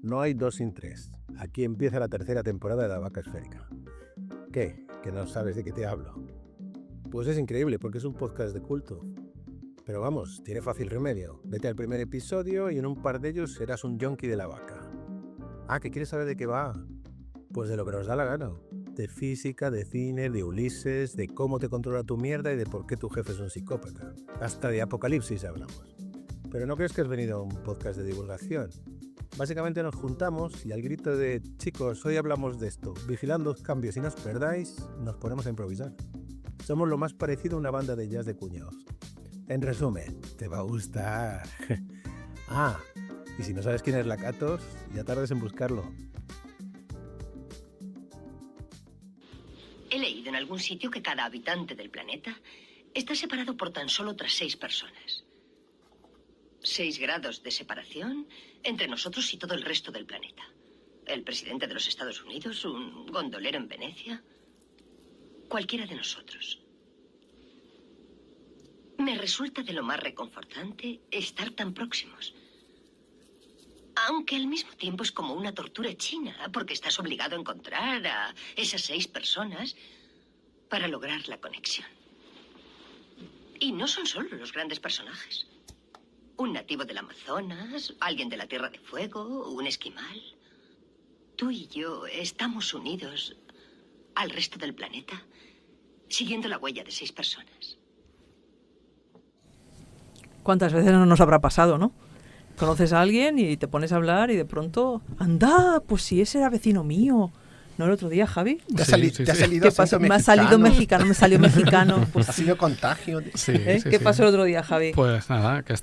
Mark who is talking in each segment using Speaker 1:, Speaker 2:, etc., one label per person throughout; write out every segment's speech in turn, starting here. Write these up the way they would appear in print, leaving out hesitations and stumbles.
Speaker 1: no hay dos sin tres. Aquí empieza la tercera temporada de La Vaca Esférica. ¿Qué? ¿Que no sabes de qué te hablo? Pues es increíble porque es un podcast de culto. Pero vamos, tiene fácil remedio. Vete al primer episodio y en un par de ellos serás un yonki de la vaca. Ah, ¿que quieres saber de qué va? Pues de lo que nos da la gana. De física, de cine, de Ulises, de cómo te controla tu mierda y de por qué tu jefe es un psicópata. Hasta de apocalipsis hablamos. Pero no crees que has venido a un podcast de divulgación. Básicamente nos juntamos y al grito de chicos, hoy hablamos de esto, vigilad los cambios y no os perdáis, nos ponemos a improvisar. Somos lo más parecido a una banda de jazz de cuñados. En resumen, te va a gustar. Ah, y si no sabes quién es Lakatos, ya tardes en buscarlo.
Speaker 2: He leído en algún sitio que cada habitante del planeta está separado por tan solo otras 6 personas. 6 grados de separación entre nosotros y todo el resto del planeta. El presidente de los Estados Unidos, un gondolero en Venecia, cualquiera de nosotros. Me resulta de lo más reconfortante estar tan próximos. Aunque al mismo tiempo es como una tortura china, porque estás obligado a encontrar a esas 6 personas para lograr la conexión. Y no son solo los grandes personajes. Un nativo del Amazonas, alguien de la Tierra de Fuego, un esquimal. Tú y yo estamos unidos al resto del planeta, siguiendo la huella de 6 personas.
Speaker 3: ¿Cuántas veces no nos habrá pasado, no? Conoces a alguien y te pones a hablar y de pronto, ¡anda! Pues si ese era vecino mío. ¿No el otro día, Javi?
Speaker 1: ¿Te ha salido
Speaker 3: ¿Qué pasó? Me ha salido mexicano, me salió mexicano. Pues,
Speaker 1: ha sido contagio.
Speaker 4: Sí,
Speaker 3: ¿Qué pasó el otro día, Javi?
Speaker 4: Pues nada, que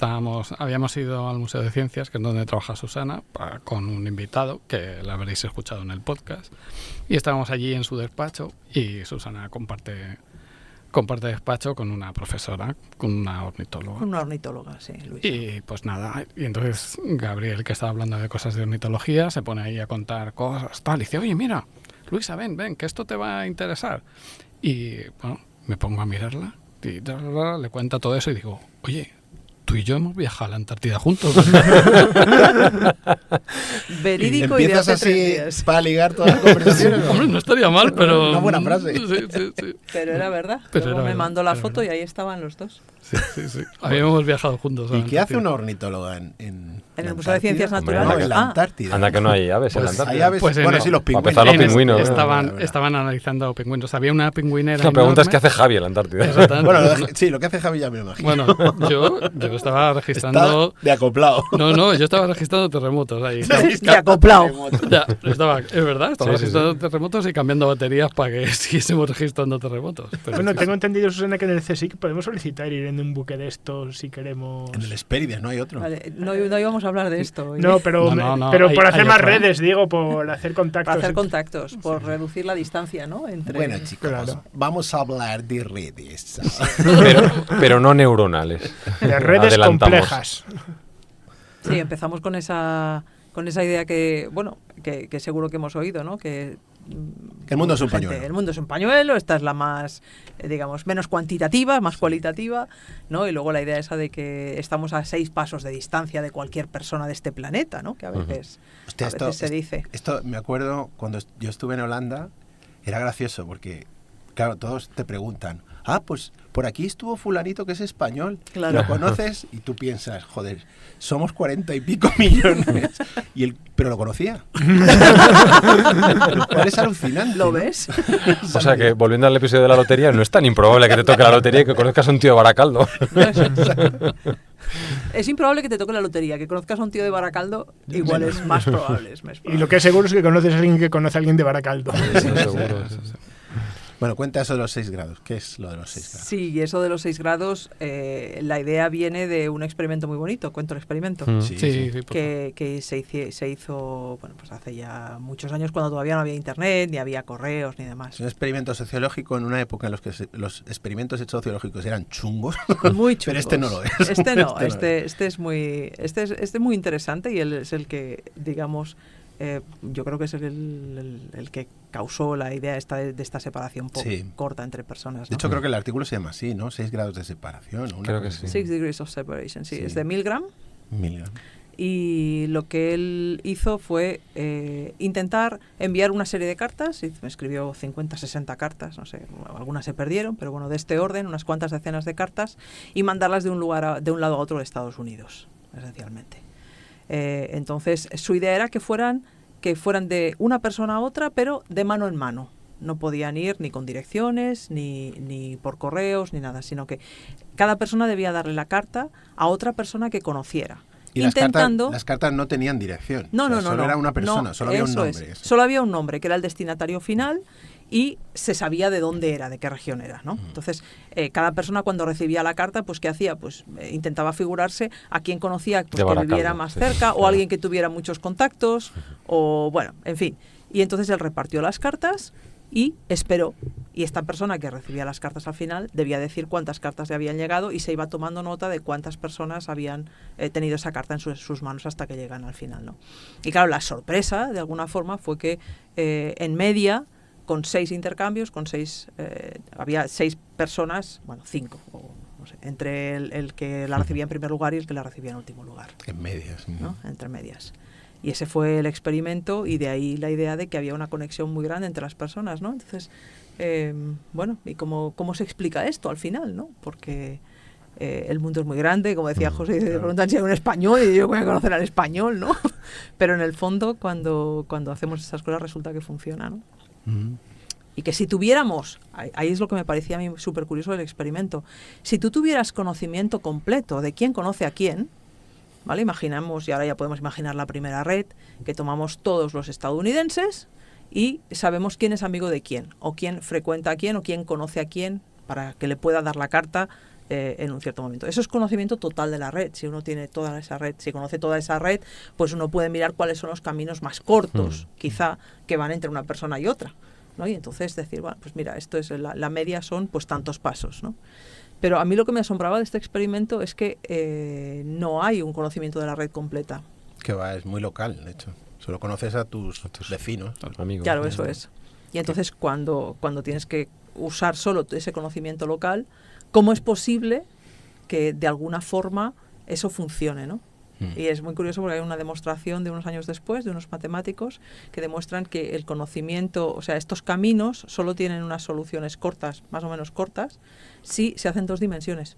Speaker 4: habíamos ido al Museo de Ciencias, que es donde trabaja Susana, con un invitado, que la habréis escuchado en el podcast. Y estábamos allí en su despacho y Susana comparte despacho con una profesora, con una ornitóloga.
Speaker 3: Con una ornitóloga, sí, Luis.
Speaker 4: Y pues nada, y entonces Gabriel, que estaba hablando de cosas de ornitología, se pone ahí a contar cosas, tal, y dice, oye, mira, Luisa, ven, que esto te va a interesar. Y bueno, me pongo a mirarla y le cuenta todo eso y digo, oye, tú y yo hemos viajado a la Antártida juntos.
Speaker 3: Verídico y de hace 3 días.
Speaker 1: Para ligar todas las conversaciones.
Speaker 4: Hombre, no estaría mal, pero...
Speaker 1: Una buena frase.
Speaker 4: Sí.
Speaker 3: Pero era verdad.
Speaker 4: Pero
Speaker 3: Luego
Speaker 4: era
Speaker 3: me
Speaker 4: verdad,
Speaker 3: mandó la
Speaker 4: era
Speaker 3: foto
Speaker 4: verdad.
Speaker 3: y ahí estaban los dos.
Speaker 4: Sí. Habíamos viajado juntos.
Speaker 1: ¿Y qué hace una ornitóloga en
Speaker 3: el Museo de Ciencias Naturales?
Speaker 1: No, en la Antártida.
Speaker 5: Anda que no hay aves en la
Speaker 1: Pues
Speaker 5: Antártida.
Speaker 1: hay aves,
Speaker 4: Pues
Speaker 1: bueno,
Speaker 4: en
Speaker 1: sí, los pingüinos.
Speaker 5: empezar los pingüinos,
Speaker 4: Estaban analizando pingüinos. Había una pingüinera
Speaker 5: La pregunta es
Speaker 4: enorme.
Speaker 5: qué hace Javi en la Antártida.
Speaker 4: Exactamente.
Speaker 1: Bueno, sí, lo que hace Javi ya me lo imagino.
Speaker 4: Bueno, yo estaba registrando...
Speaker 1: Está de acoplado.
Speaker 4: No, yo estaba registrando terremotos ahí.
Speaker 3: De acoplado.
Speaker 4: Ya, es verdad, estaba
Speaker 5: Sí, sí,
Speaker 4: registrando terremotos y cambiando baterías para que siguiésemos registrando terremotos. Pero
Speaker 6: Bueno,
Speaker 4: sí,
Speaker 6: tengo entendido, Susana, que en el CSIC podemos solicitar ir en un buque de estos si queremos.
Speaker 1: En el Hespérides no hay otro.
Speaker 3: Vale, no íbamos a hablar de esto hoy.
Speaker 6: No, pero,
Speaker 4: No,
Speaker 6: pero
Speaker 4: hay-
Speaker 6: por hacer
Speaker 4: hay
Speaker 6: más
Speaker 4: otro, ¿eh?
Speaker 6: redes, digo, por hacer contactos.
Speaker 3: Para hacer contactos, por reducir la distancia, ¿no? Entre...
Speaker 1: Bueno, chicos,
Speaker 6: Claro.
Speaker 1: vamos a hablar de redes.
Speaker 5: pero no neuronales.
Speaker 6: De redes
Speaker 5: Adelantamos.
Speaker 6: complejas.
Speaker 3: Sí, empezamos con esa idea que, bueno, que seguro que hemos oído, ¿no? Que
Speaker 1: El mundo es un
Speaker 3: gente,
Speaker 1: pañuelo.
Speaker 3: El mundo es un pañuelo, esta es la más, digamos, menos cuantitativa, más cualitativa, ¿no? Y luego la idea esa de que estamos a 6 pasos de distancia de cualquier persona de este planeta, ¿no? Que a veces,
Speaker 1: Hostia,
Speaker 3: a veces se dice.
Speaker 1: Esto me acuerdo cuando yo estuve en Holanda, era gracioso porque, claro, todos te preguntan, pues por aquí estuvo fulanito que es español,
Speaker 3: Claro.
Speaker 1: ¿lo conoces? Y tú piensas, joder, somos 40 y pico millones, pero lo conocía. Lo cual es alucinante.
Speaker 3: ¿Lo
Speaker 1: ¿no?
Speaker 3: ves?
Speaker 5: O sea que, volviendo al episodio de la lotería, no es tan improbable que te toque la lotería y que conozcas a un tío de Baracaldo.
Speaker 3: Es improbable que te toque la lotería, que conozcas a un tío de Baracaldo, igual es más probable.
Speaker 6: Y lo que es seguro es que conoces a alguien que conoce a alguien de Baracaldo.
Speaker 5: Eso seguro.
Speaker 1: Bueno, cuenta eso de los 6 grados. ¿Qué es lo de los 6 grados?
Speaker 3: Sí, y eso de los 6 grados, la idea viene de un experimento muy bonito, cuento el experimento.
Speaker 4: Sí, por
Speaker 3: Que se hizo, bueno, pues hace ya muchos años, cuando todavía no había internet, ni había correos, ni demás.
Speaker 1: Es un experimento sociológico en una época en la que los experimentos sociológicos eran chungos.
Speaker 3: Muy chungos.
Speaker 1: Pero este no lo es.
Speaker 3: Este no,
Speaker 1: Este
Speaker 3: este es muy interesante y él es el que, digamos, yo creo que es el que causó la idea de esta separación corta entre personas, ¿no?
Speaker 1: De hecho, creo que el artículo se llama así, ¿no? 6 grados de separación.
Speaker 5: Creo que sí.
Speaker 3: 6 degrees of separation, sí.
Speaker 1: Sí.
Speaker 3: Es de Milgram.
Speaker 1: Milgram.
Speaker 3: y lo que él hizo fue intentar enviar una serie de cartas, y me escribió 50, 60 cartas, no sé, algunas se perdieron, pero bueno, de este orden, unas cuantas decenas de cartas, y mandarlas de un lado a otro de Estados Unidos, esencialmente. Entonces, su idea era que fueran de una persona a otra, pero de mano en mano. No podían ir ni con direcciones, ni por correos, ni nada, sino que cada persona debía darle la carta a otra persona que conociera.
Speaker 1: Y
Speaker 3: intentando...
Speaker 1: las cartas no tenían dirección.
Speaker 3: No,
Speaker 1: solo era una persona, solo había un nombre.
Speaker 3: Solo había un nombre, que era el destinatario final, y se sabía de dónde era, de qué región era, ¿no? Entonces, cada persona cuando recibía la carta, pues ¿qué hacía? Pues intentaba figurarse a quien conocía, pues, que viviera más cerca, o alguien que tuviera muchos contactos, o bueno, en fin. Y entonces él repartió las cartas y esperó. Y esta persona que recibía las cartas al final debía decir cuántas cartas le habían llegado, y se iba tomando nota de cuántas personas habían tenido esa carta en sus manos hasta que llegan al final, ¿no? Y claro, la sorpresa, de alguna forma, fue que en media, con 6 intercambios, había 6 personas, bueno, 5, no sé, entre el que la recibía en primer lugar y el que la recibía en último lugar.
Speaker 1: En medias.
Speaker 3: ¿No? Entre medias. Y ese fue el experimento, y de ahí la idea de que había una conexión muy grande entre las personas, ¿no? Entonces, bueno, ¿y cómo se explica esto al final, no? Porque el mundo es muy grande, como decía José, te preguntan si hay un español, y yo voy a conocer al español, ¿no? Pero en el fondo, cuando hacemos estas cosas, resulta que funciona, ¿no? Y que si tuviéramos, ahí es lo que me parecía a mí súper curioso del experimento, si tú tuvieras conocimiento completo de quién conoce a quién, ¿vale? Imaginamos, y ahora ya podemos imaginar la primera red, que tomamos todos los estadounidenses y sabemos quién es amigo de quién, o quién frecuenta a quién, o quién conoce a quién, para que le pueda dar la carta en un cierto momento. Eso es conocimiento total de la red. Si uno tiene toda esa red, si conoce toda esa red, pues uno puede mirar cuáles son los caminos más cortos, quizá, que van entre una persona y otra, ¿no? Y entonces decir, bueno, pues mira, esto es la media son pues tantos pasos, ¿no? Pero a mí lo que me asombraba de este experimento es que no hay un conocimiento de la red completa.
Speaker 1: Que va, es muy local, de hecho. Solo conoces a tus vecinos, a tus amigos.
Speaker 3: Claro, eso es. Y entonces cuando tienes que usar solo ese conocimiento local, ¿cómo es posible que de alguna forma eso funcione, ¿no? Y es muy curioso porque hay una demostración de unos años después de unos matemáticos que demuestran que el conocimiento, o sea, estos caminos solo tienen unas soluciones cortas, más o menos cortas, si se hacen 2 dimensiones.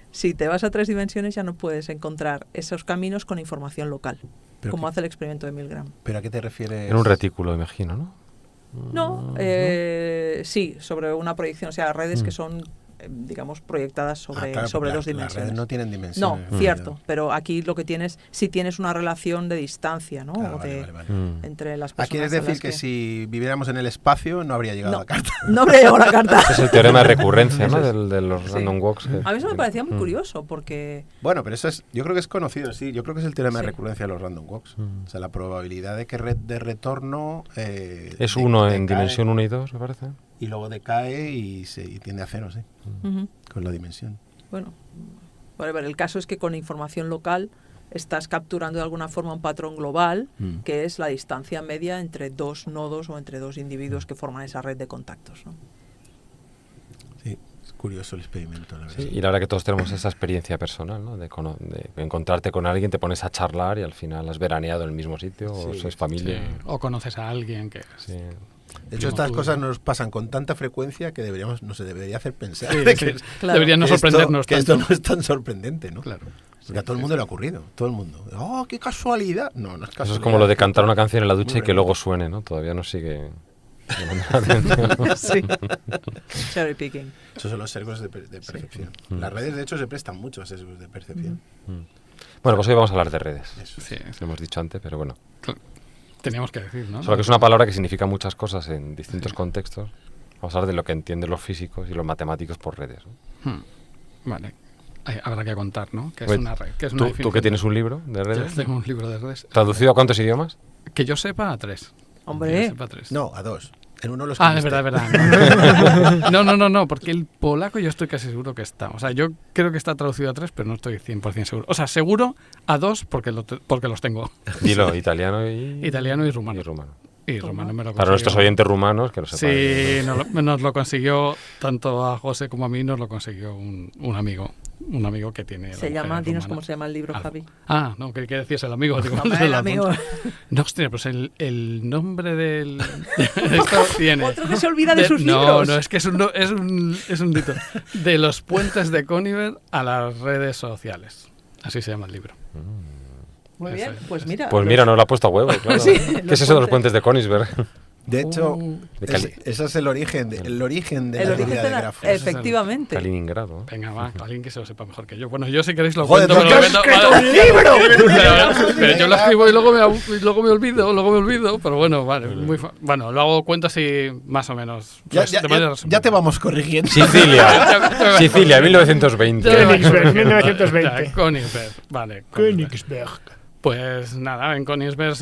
Speaker 3: Si te vas a 3 dimensiones ya no puedes encontrar esos caminos con información local, como hace el experimento de Milgram.
Speaker 1: ¿Pero a qué te refieres?
Speaker 5: En un retículo, imagino, ¿no?
Speaker 3: No, sí, sobre una proyección, o sea, redes que son, digamos, proyectadas sobre 2 dimensiones.
Speaker 1: Las redes no tienen dimensiones.
Speaker 3: No, cierto, pero aquí lo que tienes, si tienes una relación de distancia, ¿no?
Speaker 1: Vale.
Speaker 3: Entre las personas.
Speaker 1: Quieres decir que si viviéramos en el espacio no habría llegado la carta.
Speaker 3: No habría llegado la carta.
Speaker 5: Es el teorema de recurrencia, ¿no? De los random walks.
Speaker 3: A mí eso me parecía muy curioso, porque...
Speaker 1: Bueno, pero eso yo creo que es conocido, sí. Yo creo que es el teorema de recurrencia de los random walks. O sea, la probabilidad de que de retorno...
Speaker 5: es 1 en dimensión 1 y 2, me parece.
Speaker 1: Y luego decae y tiende a 0, sí. Con la dimensión.
Speaker 3: Bueno, el caso es que con información local estás capturando de alguna forma un patrón global, que es la distancia media entre 2 nodos o entre 2 individuos que forman esa red de contactos, ¿no?
Speaker 1: Sí, es curioso el experimento, la verdad.
Speaker 5: Sí, y la verdad que todos tenemos esa experiencia personal, ¿no? De encontrarte con alguien, te pones a charlar y al final has veraneado en el mismo sitio, o sois familia.
Speaker 4: Sí. O conoces a alguien que...
Speaker 5: Sí.
Speaker 1: De hecho, estas cosas nos pasan con tanta frecuencia que no se debería hacer pensar.
Speaker 3: Claro.
Speaker 4: Debería no sorprendernos
Speaker 1: que esto no es tan sorprendente, ¿no?
Speaker 4: Claro.
Speaker 1: Porque a todo el mundo le ha ocurrido. Todo el mundo. ¡Oh, qué casualidad! No es casualidad.
Speaker 5: Eso es como lo de cantar una canción en la ducha y que luego suene, ¿no? Todavía no sigue llamando la atención.
Speaker 3: Sí. Cherry picking.
Speaker 1: Esos son los sesgos de percepción. Las redes, de hecho, se prestan mucho a sesgos de percepción.
Speaker 5: Bueno, pues hoy vamos a hablar de redes.
Speaker 1: Eso.
Speaker 4: Sí.
Speaker 5: Lo hemos dicho antes, pero bueno.
Speaker 4: Teníamos que decir, ¿no?
Speaker 5: Solo que es una palabra que significa muchas cosas en distintos contextos. Vamos a hablar de lo que entienden los físicos y los matemáticos por redes, ¿no?
Speaker 4: Vale. Habrá que contar, ¿no? ¿Qué es
Speaker 5: Pues,
Speaker 4: una red? ¿Qué es una
Speaker 5: ¿Tú que tienes un libro de redes?
Speaker 4: Yo tengo un libro de redes.
Speaker 5: ¿Traducido a cuántos idiomas?
Speaker 4: Que yo sepa, a 3.
Speaker 3: Hombre.
Speaker 4: Que yo sepa, a 3.
Speaker 1: No, a 2. En uno los
Speaker 4: es verdad. No, porque el polaco yo estoy casi seguro que está. O sea, yo creo que está traducido a 3, pero no estoy 100% seguro. O sea, seguro a 2 porque los tengo.
Speaker 5: Dilo, italiano y...
Speaker 4: Italiano y rumano. Y rumano me lo consiguió.
Speaker 5: Para nuestros oyentes rumanos, que lo sepan.
Speaker 4: Sí, nos lo consiguió, tanto a José como a mí, nos lo consiguió un amigo. un amigo que tiene...
Speaker 3: Se
Speaker 4: la
Speaker 3: llama,
Speaker 4: mujer
Speaker 3: dinos
Speaker 4: rumana.
Speaker 3: cómo se llama el libro,
Speaker 4: Algo.
Speaker 3: Javi.
Speaker 4: Ah, no, que decías el amigo. Digo,
Speaker 3: Hombre,
Speaker 4: se
Speaker 3: el
Speaker 4: lo
Speaker 3: amigo.
Speaker 4: apunto. No, hostia, pues el nombre del... Esto tiene...
Speaker 3: Otro que se olvida de sus
Speaker 4: no,
Speaker 3: libros.
Speaker 4: No, es que es un dito. De los puentes de Coniver a las redes sociales. Así se llama el libro.
Speaker 3: Muy bien,
Speaker 4: Eso es.
Speaker 3: pues mira.
Speaker 5: Pues mira, no lo ha puesto a huevo, claro.
Speaker 3: Sí,
Speaker 5: ¿Qué
Speaker 3: los
Speaker 5: es eso de los
Speaker 3: puentes.
Speaker 5: puentes de Königsberg?
Speaker 1: De hecho,
Speaker 5: De Cali-
Speaker 1: ese es el origen de la
Speaker 3: el origen
Speaker 1: teoría
Speaker 3: de
Speaker 1: de
Speaker 3: la...
Speaker 1: grafos.
Speaker 3: Efectivamente.
Speaker 5: Kaliningrado.
Speaker 4: Venga, va, alguien que se lo sepa mejor que yo. Bueno, yo si queréis lo
Speaker 1: Joder,
Speaker 4: cuento,
Speaker 1: ¿no
Speaker 4: pero
Speaker 1: te
Speaker 4: lo
Speaker 1: has
Speaker 4: cuento-
Speaker 1: escrito
Speaker 4: vale.
Speaker 1: un libro?
Speaker 4: Pero yo lo escribo y luego me olvido, pero bueno, vale. Bueno, lo hago cuento así más o menos. pues, de manera resumida.
Speaker 1: Ya te vamos corrigiendo.
Speaker 5: Sicilia. Sicilia, 1920.
Speaker 6: Königsberg, 1920.
Speaker 4: Ya, Königsberg, vale.
Speaker 6: Königsberg.
Speaker 4: Pues nada, en Königsberg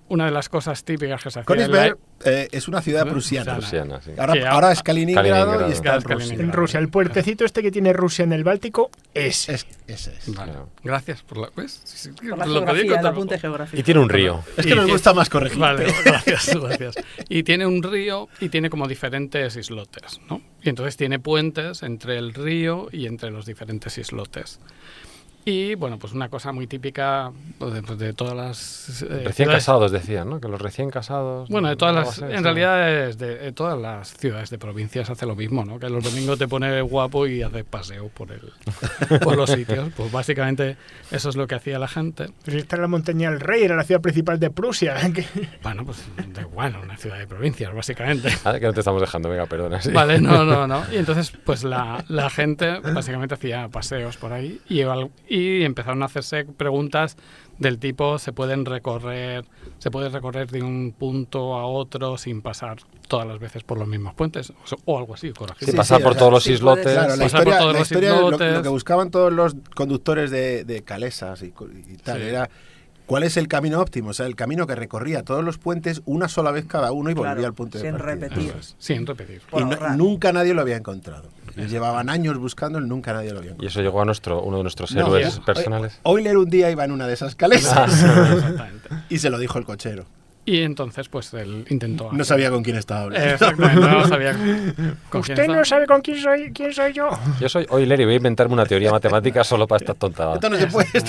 Speaker 4: una de las cosas típicas que se hacía
Speaker 1: Königsberg es una ciudad
Speaker 4: Prusiana.
Speaker 1: prusiana.
Speaker 5: Prusiana, sí.
Speaker 1: Ahora es Kaliningrado,
Speaker 5: Kaliningrado.
Speaker 1: y está en
Speaker 4: Kaliningrado.
Speaker 1: Rusia.
Speaker 6: En Rusia, el puertecito este que tiene Rusia en el Báltico es.
Speaker 1: Ese es.
Speaker 4: Vale,
Speaker 5: Claro.
Speaker 4: gracias por la... ¿ves? Sí,
Speaker 3: Por la
Speaker 4: lo podía
Speaker 3: geografía, el
Speaker 4: contar
Speaker 3: apunte
Speaker 4: mejor.
Speaker 3: geográfico.
Speaker 5: Y tiene un río.
Speaker 1: Es que
Speaker 4: Y
Speaker 1: nos
Speaker 4: que-
Speaker 1: gusta más corregir.
Speaker 4: Vale, gracias. Y tiene un río y tiene como diferentes islotes, ¿no? Y entonces tiene puentes entre el río y entre los diferentes islotes. Y bueno, pues una cosa muy típica pues, de todas las...
Speaker 5: Recién
Speaker 4: ciudades-
Speaker 5: casados decían, ¿no? Que los recién casados...
Speaker 4: Bueno, de todas
Speaker 5: algo
Speaker 4: las,
Speaker 5: así,
Speaker 4: en
Speaker 5: sí.
Speaker 4: realidad es de todas las ciudades de provincias hace lo mismo, ¿no? Que los domingos te pone guapo y haces paseo por los sitios. Pues básicamente eso es lo que hacía la gente.
Speaker 6: Pues esta es la montaña del Rey, era la ciudad principal de Prusia.
Speaker 4: Bueno, pues da igual, una ciudad de provincias, básicamente.
Speaker 5: Ah, que no te estamos dejando, venga, perdona. Sí.
Speaker 4: Vale, no. Y entonces, pues la gente básicamente hacía paseos por ahí y empezaron a hacerse preguntas del tipo, ¿se puede recorrer de un punto a otro sin pasar todas las veces por los mismos puentes? O algo así, corregir.
Speaker 5: Sí, pasar por todos los
Speaker 3: sí,
Speaker 5: islotes.
Speaker 3: puede ser.
Speaker 1: Claro, la
Speaker 4: Pasar por
Speaker 1: historia,
Speaker 4: todos
Speaker 1: la
Speaker 4: los
Speaker 1: historia lo
Speaker 4: islotes.
Speaker 1: que buscaban todos los conductores de calesas y tal
Speaker 4: Sí.
Speaker 1: era cuál es el camino óptimo, o sea, el camino que recorría todos los puentes una sola vez cada uno y
Speaker 3: Claro,
Speaker 1: volvía al punto de
Speaker 3: sin
Speaker 1: partida.
Speaker 3: repetir.
Speaker 1: Eso es.
Speaker 4: Sin repetir.
Speaker 3: Por
Speaker 1: Y
Speaker 3: ahorrar.
Speaker 1: nunca nadie lo había encontrado. Les llevaban años buscándolo, nunca nadie lo había
Speaker 5: Y
Speaker 1: encontrado.
Speaker 5: eso llegó a uno de nuestros
Speaker 1: No,
Speaker 5: héroes
Speaker 1: ya.
Speaker 5: personales.
Speaker 1: Euler un día iba en una de esas calesas
Speaker 4: Exactamente.
Speaker 1: y se lo dijo el cochero.
Speaker 4: Y entonces, pues él intentó...
Speaker 1: No sabía con quién estaba hablando.
Speaker 4: Exactamente, no sabía con quién
Speaker 6: Usted
Speaker 4: estaba.
Speaker 6: no sabe con quién soy yo.
Speaker 5: Yo soy Euler y voy a inventarme una teoría matemática solo para esta tontada.
Speaker 1: Esto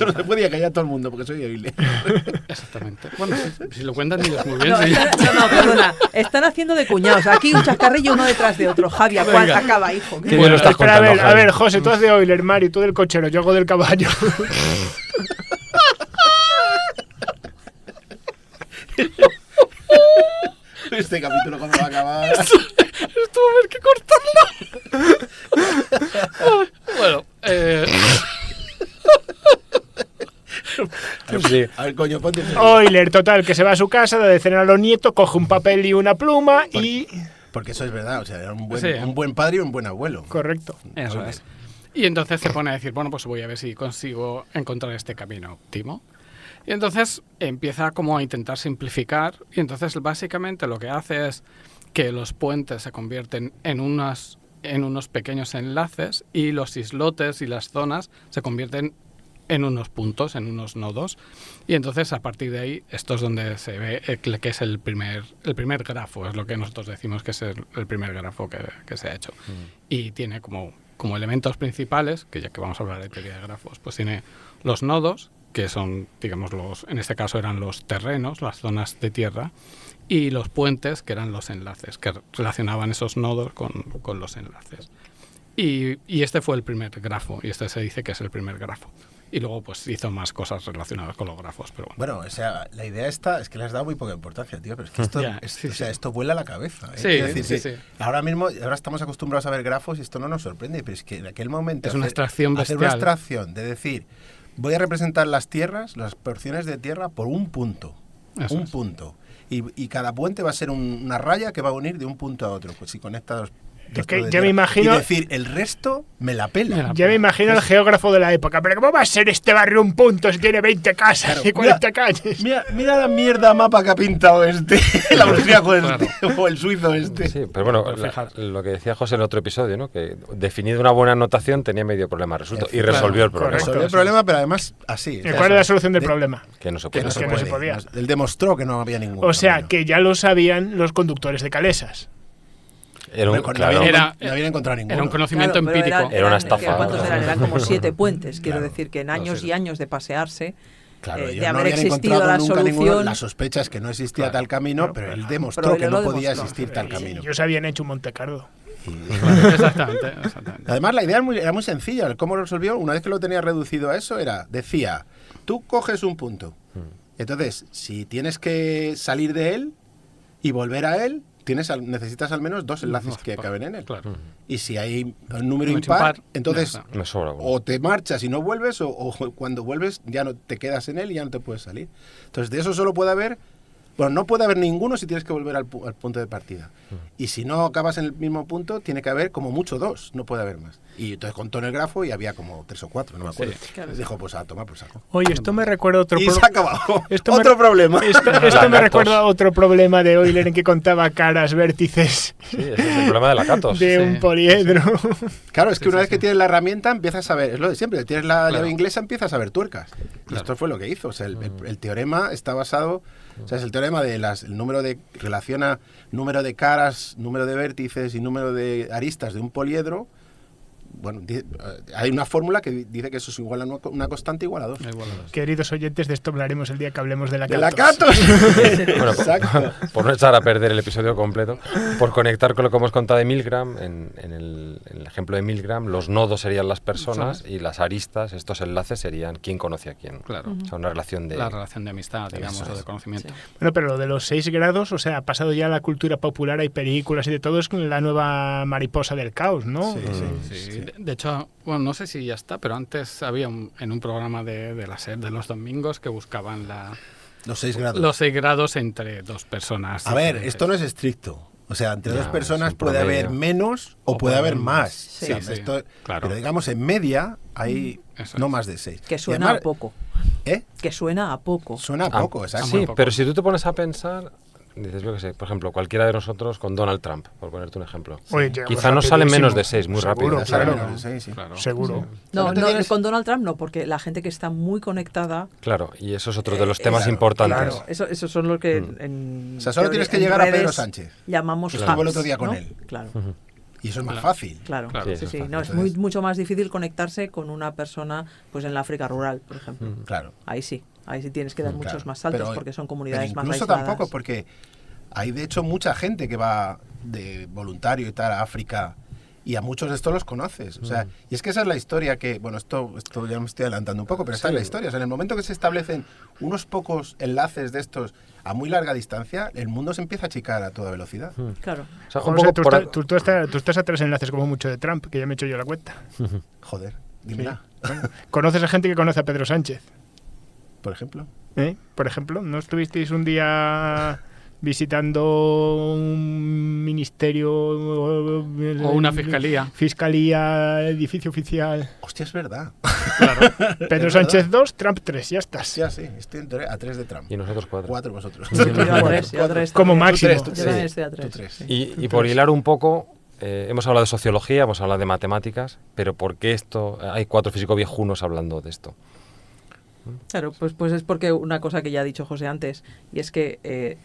Speaker 1: no se puede callar a todo el mundo porque soy Euler.
Speaker 4: Exactamente. Bueno, si lo cuentan ellos muy bien.
Speaker 3: No,
Speaker 4: sí.
Speaker 3: no, perdona. Están haciendo de cuñados. Aquí un chascarrillo uno detrás de otro. Javi, ¿a cuál
Speaker 4: Venga.
Speaker 3: acaba, hijo?
Speaker 5: Qué bien lo estás
Speaker 6: Espera,
Speaker 5: contando,
Speaker 6: a
Speaker 5: Javi.
Speaker 6: ver, José, tú haces de Euler, Mario, tú del cochero, yo hago del caballo.
Speaker 1: Este capítulo cuando va a acabar.
Speaker 4: Esto va a haber que cortarlo. Bueno,
Speaker 5: Sí.
Speaker 1: A ver, coño, ponte.
Speaker 6: Euler, total, que se va a su casa, da de cenar a los nietos, coge un papel y una pluma y...
Speaker 1: Porque eso es verdad, o sea, era un
Speaker 4: Sí.
Speaker 1: buen padre y un buen abuelo.
Speaker 6: Correcto.
Speaker 4: eso es. Y entonces se pone a decir, bueno, pues voy a ver si consigo encontrar este camino óptimo. Y entonces empieza como a intentar simplificar. Y entonces básicamente lo que hace es que los puentes se convierten en unos pequeños enlaces y los islotes y las zonas se convierten en unos puntos, en unos nodos. Y entonces a partir de ahí, esto es donde se ve que es el primer grafo, es lo que nosotros decimos que es el primer grafo que se ha hecho. Y tiene como elementos principales, que ya que vamos a hablar de teoría de grafos, pues tiene los nodos, que son, digamos, en este caso eran los terrenos, las zonas de tierra, y los puentes, que eran los enlaces, que relacionaban esos nodos con los enlaces. Y este fue el primer grafo, y este se dice que es el primer grafo. Y luego pues hizo más cosas relacionadas con los grafos, pero bueno.
Speaker 1: Bueno, o sea, la idea esta es que le has dado muy poca importancia, tío, pero es que esto,
Speaker 4: Ya, sí,
Speaker 1: o sea,
Speaker 4: sí.
Speaker 1: esto vuela la cabeza.
Speaker 4: Sí,
Speaker 1: Quiero decir,
Speaker 4: sí,
Speaker 1: que
Speaker 4: sí.
Speaker 1: ahora estamos acostumbrados a ver grafos y esto no nos sorprende, pero es que en aquel momento
Speaker 4: Es una abstracción
Speaker 1: hacer una
Speaker 4: bestial.
Speaker 1: abstracción de decir, voy a representar las tierras, las porciones de tierra por un punto.
Speaker 4: Eso
Speaker 1: un
Speaker 4: es.
Speaker 1: punto. Y cada puente va a ser una raya que va a unir de un punto a otro. Pues si conecta dos
Speaker 6: Es que
Speaker 1: trozos de
Speaker 6: ya me
Speaker 1: tierra.
Speaker 6: imagino-
Speaker 1: Y decir, el resto me la pela.
Speaker 4: Me la
Speaker 6: Ya me imagino al geógrafo de la época, pero ¿cómo va a ser este barrio un punto si tiene 20 casas
Speaker 1: Claro,
Speaker 6: y 40 calles?
Speaker 1: Mira la mierda mapa que ha pintado este, el austríaco este,
Speaker 4: Claro.
Speaker 1: o el suizo este.
Speaker 5: Sí, pero bueno,
Speaker 4: Pero fíjate.
Speaker 5: lo que decía José en otro episodio, ¿no? Que definido una buena anotación tenía medio problema resuelto y
Speaker 1: Claro,
Speaker 5: resolvió el problema.
Speaker 6: correcto.
Speaker 1: Resolvió el problema, pero además así.
Speaker 6: ¿Y cuál es la solución del problema?
Speaker 5: Que no se
Speaker 1: Que
Speaker 5: puede.
Speaker 1: no se
Speaker 6: Que no
Speaker 1: puede.
Speaker 6: se podía.
Speaker 1: Él demostró que no había ningún
Speaker 6: O sea,
Speaker 1: camino.
Speaker 6: que ya lo sabían los conductores de calesas.
Speaker 5: Era un,
Speaker 1: Bueno,
Speaker 5: claro,
Speaker 1: no habían encontrado ninguno.
Speaker 4: Era un conocimiento
Speaker 3: Claro, pero
Speaker 4: empírico.
Speaker 5: Era una estafa.
Speaker 3: ¿Cuántos eran? Eran como 7 puentes. Quiero
Speaker 1: Claro.
Speaker 3: decir que en años y años de pasearse,
Speaker 1: Claro,
Speaker 3: de
Speaker 1: ellos no
Speaker 3: haber
Speaker 1: habían
Speaker 3: existido
Speaker 1: encontrado
Speaker 3: la
Speaker 1: nunca ninguno.
Speaker 3: solución.
Speaker 1: La sospecha es que no existía
Speaker 4: Claro.
Speaker 1: tal camino,
Speaker 6: Claro,
Speaker 1: pero él
Speaker 6: pero
Speaker 1: demostró
Speaker 3: él
Speaker 1: que
Speaker 3: lo
Speaker 1: no podía
Speaker 3: demostró.
Speaker 1: existir tal camino.
Speaker 6: Ellos habían hecho un Monte Carlo.
Speaker 4: Exactamente.
Speaker 1: Además, la idea era muy sencilla. El cómo lo resolvió, una vez que lo tenía reducido a eso, decía, tú coges un punto. Entonces, si tienes que salir de él y volver a él, necesitas al menos 2 enlaces que caben en él.
Speaker 4: Claro.
Speaker 1: Y si hay un número
Speaker 4: Número
Speaker 1: impar,
Speaker 4: impar,
Speaker 1: entonces
Speaker 4: ya está.
Speaker 5: me sobra uno.
Speaker 1: o te marchas y no vuelves, o cuando vuelves ya no te quedas en él y ya no te puedes salir. Entonces, de eso solo puede haber... Bueno, no puede haber ninguno si tienes que volver al punto de partida. Y si no acabas en el mismo punto, tiene que haber como mucho 2, no puede haber más. Y entonces contó en el grafo y había como 3 o 4, no me acuerdo.
Speaker 4: Sí,
Speaker 3: claro.
Speaker 1: Dijo, pues a tomar por saco.
Speaker 6: Oye, esto me recuerda otro
Speaker 1: Y se ha acabado. Otro problema.
Speaker 6: Esto me recuerda a otro problema de Euler en que contaba caras, vértices
Speaker 5: Sí, ese es el problema de la Catos.
Speaker 6: de
Speaker 4: Sí,
Speaker 6: un poliedro.
Speaker 1: Claro, es que
Speaker 5: Sí,
Speaker 1: una
Speaker 5: sí,
Speaker 1: vez que
Speaker 5: sí.
Speaker 1: tienes la herramienta empiezas a ver, es lo de siempre, tienes la
Speaker 4: Claro.
Speaker 1: llave inglesa, empiezas a ver tuercas. Y
Speaker 5: Claro.
Speaker 1: esto fue lo que hizo. O sea, el teorema está basado, o sea, es el teorema de el número de, relaciona número de caras, número de vértices y número de aristas de un poliedro. Bueno, hay una fórmula que dice que eso es igual a una constante igual a 2.
Speaker 4: Igual a 2.
Speaker 6: Queridos oyentes, de esto hablaremos el día que hablemos de la
Speaker 1: ¡De la
Speaker 6: Catos.
Speaker 1: Catos!
Speaker 5: Bueno,
Speaker 1: Exacto.
Speaker 5: por no echar a perder el episodio completo, por conectar con lo que hemos contado de Milgram, en el ejemplo de Milgram, los nodos serían las personas y las aristas, estos enlaces, serían quién conoce a quién.
Speaker 4: Claro.
Speaker 5: O sea, una relación de...
Speaker 4: La relación de amistad, digamos,
Speaker 5: Eso
Speaker 4: o de
Speaker 5: es.
Speaker 4: conocimiento.
Speaker 3: Sí.
Speaker 6: Bueno, pero lo de los 6 grados, o sea, ha pasado ya a la cultura popular, hay películas y de todo, es la nueva mariposa del caos, ¿no?
Speaker 1: Sí,
Speaker 4: Sí,
Speaker 1: sí.
Speaker 4: de hecho, bueno, no sé si ya está, pero antes había en un programa de la SER de los domingos que buscaban
Speaker 1: Los 6 grados.
Speaker 4: los 6 grados entre 2 personas.
Speaker 1: A ver,
Speaker 4: diferentes.
Speaker 1: esto no es estricto. O sea, entre
Speaker 5: Ya,
Speaker 1: 2 personas
Speaker 5: es un
Speaker 1: puede
Speaker 5: promedio.
Speaker 1: haber menos o puede haber más.
Speaker 3: Sí.
Speaker 1: O sea,
Speaker 4: Sí,
Speaker 1: esto-
Speaker 4: claro.
Speaker 1: Pero digamos, en media hay
Speaker 4: Eso
Speaker 1: no
Speaker 4: es.
Speaker 1: más de 6.
Speaker 3: Que suena a poco.
Speaker 1: ¿Eh?
Speaker 3: Que suena a poco.
Speaker 1: Suena a
Speaker 5: Ah,
Speaker 1: poco, exacto.
Speaker 5: Sí,
Speaker 4: muy poco.
Speaker 5: pero si tú te pones a pensar, dices, yo qué sé, por ejemplo, cualquiera de nosotros con Donald Trump, por ponerte un ejemplo.
Speaker 6: Oye, llegamos
Speaker 5: Quizá no salen
Speaker 6: rapidísimo.
Speaker 5: menos de 6, muy
Speaker 6: Seguro,
Speaker 5: rápido.
Speaker 1: Ya saben,
Speaker 6: claro.
Speaker 1: ¿no? Sí, sí.
Speaker 4: Claro.
Speaker 6: Seguro.
Speaker 3: No,
Speaker 1: No te
Speaker 3: no,
Speaker 1: tienes-
Speaker 3: con Donald Trump no, porque la gente que está muy conectada.
Speaker 5: Claro, y eso es otro de los
Speaker 3: Eh,
Speaker 5: temas
Speaker 1: claro,
Speaker 5: importantes.
Speaker 6: claro.
Speaker 3: Esos son los que
Speaker 5: Mm.
Speaker 3: en
Speaker 1: O sea, solo
Speaker 3: teoría-
Speaker 1: tienes que
Speaker 3: en
Speaker 1: llegar a Pedro
Speaker 3: redes
Speaker 1: Sánchez.
Speaker 3: Llamamos
Speaker 5: Claro.
Speaker 1: Estuve el
Speaker 3: hubs,
Speaker 1: otro día con
Speaker 3: ¿no?
Speaker 1: él.
Speaker 3: Claro,
Speaker 1: Y eso es más
Speaker 4: Claro.
Speaker 1: fácil.
Speaker 3: claro.
Speaker 4: Claro.
Speaker 3: Sí,
Speaker 5: eso es
Speaker 3: sí.
Speaker 5: fácil.
Speaker 3: No, es
Speaker 1: Entonces-
Speaker 3: mucho más difícil conectarse con una persona pues en la África rural, por ejemplo.
Speaker 1: Claro.
Speaker 3: Ahí sí tienes que dar
Speaker 1: Claro.
Speaker 3: muchos más saltos
Speaker 1: Pero-
Speaker 3: porque son
Speaker 1: pero
Speaker 3: comunidades más
Speaker 1: incluso
Speaker 3: aisladas.
Speaker 1: tampoco, porque hay de hecho mucha gente que va de voluntario y tal a África y a muchos de estos los conoces. O sea, y es que esa es la historia que, bueno, esto ya me estoy adelantando un poco, pero esta es la historia. O sea, en el momento que se establecen unos pocos enlaces de estos a muy larga distancia, el mundo se empieza a achicar a toda velocidad.
Speaker 3: Claro.
Speaker 5: O sea, un
Speaker 6: José,
Speaker 5: poco
Speaker 6: tú,
Speaker 5: por-
Speaker 6: tú estás a 3 enlaces como mucho de Trump, que ya me he hecho yo la cuenta.
Speaker 1: Joder, dímela.
Speaker 6: ¿Conoces a gente que conoce a Pedro Sánchez?
Speaker 1: Por ejemplo.
Speaker 6: Por ejemplo, ¿no estuvisteis un día visitando un ministerio
Speaker 4: O una fiscalía.
Speaker 6: Fiscalía, edificio oficial?
Speaker 1: Hostia, es verdad.
Speaker 6: Pedro
Speaker 1: Es
Speaker 6: Sánchez
Speaker 1: verdad.
Speaker 6: 2, Trump 3, ya estás.
Speaker 1: Sí, así, estoy a 3 de Trump.
Speaker 5: Y nosotros 4.
Speaker 1: 4 vosotros.
Speaker 3: Yo a tres, yo a tres
Speaker 6: Como
Speaker 3: también.
Speaker 6: máximo.
Speaker 1: Tú
Speaker 3: Yo
Speaker 1: tres,
Speaker 3: también
Speaker 1: sí.
Speaker 3: estoy a
Speaker 1: Tú
Speaker 3: 3.
Speaker 1: tres.
Speaker 5: Y por hilar un poco, hemos hablado de sociología, hemos hablado de matemáticas, pero ¿por qué esto? Hay 4 físicos viejunos hablando de esto.
Speaker 3: Claro, pues es porque una cosa que ya ha dicho José antes, y es que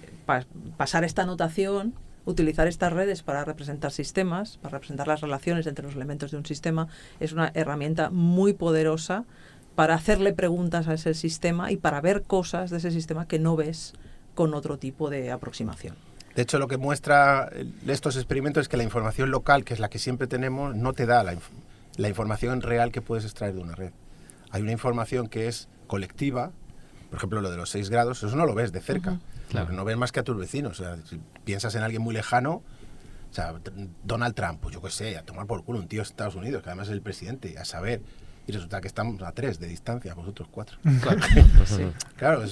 Speaker 3: pasar esta notación, utilizar estas redes para representar sistemas, para representar las relaciones entre los elementos de un sistema, es una herramienta muy poderosa para hacerle preguntas a ese sistema y para ver cosas de ese sistema que no ves con otro tipo de aproximación.
Speaker 1: De hecho, lo que muestra estos experimentos es que la información local, que es la que siempre tenemos, no te da la información real que puedes extraer de una red. Hay una información que es colectiva, por ejemplo, lo de los 6 grados, eso no lo ves de cerca.
Speaker 5: Claro.
Speaker 1: Porque no ves más que a tus vecinos. O sea, si piensas en alguien muy lejano, o sea, Donald Trump, pues yo qué sé, a tomar por culo un tío de Estados Unidos, que además es el presidente, a saber. Y resulta que estamos a 3 de distancia, vosotros 4.
Speaker 5: Claro.
Speaker 3: Sí.
Speaker 1: Claro,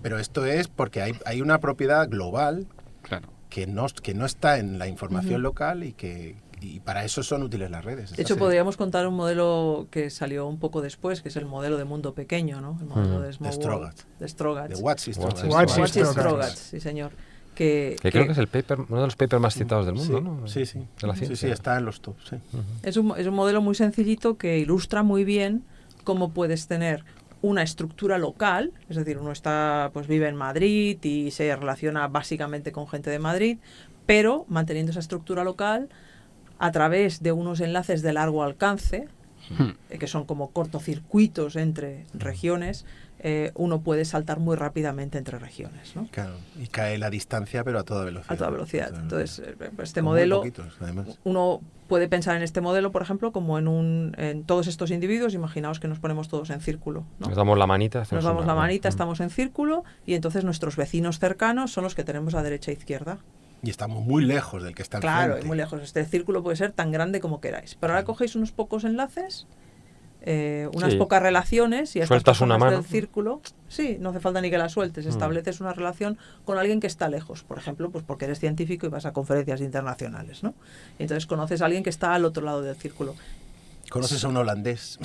Speaker 1: pero esto es porque hay una propiedad global
Speaker 4: Claro.
Speaker 1: que no está en la información local y para eso son útiles las redes.
Speaker 3: De hecho, podríamos contar un modelo que salió un poco después, que es el modelo de mundo pequeño, ¿no? El modelo de Small
Speaker 1: Strogatz.
Speaker 3: World, de Strogatz.
Speaker 1: de Watts y Strogatz.
Speaker 6: Watts y
Speaker 3: Watts y
Speaker 6: Strogatz.
Speaker 3: Strogatz, sí señor. Que
Speaker 5: Creo que es uno de los papers más citados del mundo,
Speaker 1: Sí,
Speaker 5: ¿no?
Speaker 1: sí, sí.
Speaker 5: De la
Speaker 1: Sí,
Speaker 5: ciencia.
Speaker 1: sí, está en los tops. Sí.
Speaker 3: es un modelo muy sencillito que ilustra muy bien cómo puedes tener una estructura local, es decir, uno vive en Madrid y se relaciona básicamente con gente de Madrid, pero manteniendo esa estructura local a través de unos enlaces de largo alcance, que son como cortocircuitos entre regiones, uno puede saltar muy rápidamente entre regiones, ¿no?
Speaker 1: Claro, y cae la distancia, pero a toda velocidad.
Speaker 3: A toda velocidad.
Speaker 1: O sea,
Speaker 3: Entonces, este
Speaker 1: con muy
Speaker 3: modelo,
Speaker 1: poquitos, además.
Speaker 3: uno puede pensar en este modelo, por ejemplo, como en todos estos individuos. Imaginaos que nos ponemos todos en círculo, ¿no?
Speaker 5: Nos damos la manita.
Speaker 3: Nos damos la manita, estamos en círculo, y entonces nuestros vecinos cercanos son los que tenemos a derecha e izquierda.
Speaker 1: Y estamos muy lejos del que está
Speaker 3: Claro,
Speaker 1: enfrente.
Speaker 3: y muy lejos. Este círculo puede ser tan grande como queráis. Pero ahora cogéis unos pocos enlaces, unas
Speaker 5: Sí.
Speaker 3: pocas relaciones, y a estas
Speaker 5: Sueltas una
Speaker 3: personas
Speaker 5: mano.
Speaker 3: del círculo, sí, no hace falta ni que la sueltes, estableces una relación con alguien que está lejos, por ejemplo, pues porque eres científico y vas a conferencias internacionales, ¿no? Y entonces conoces a alguien que está al otro lado del círculo.
Speaker 1: Conoces a un holandés.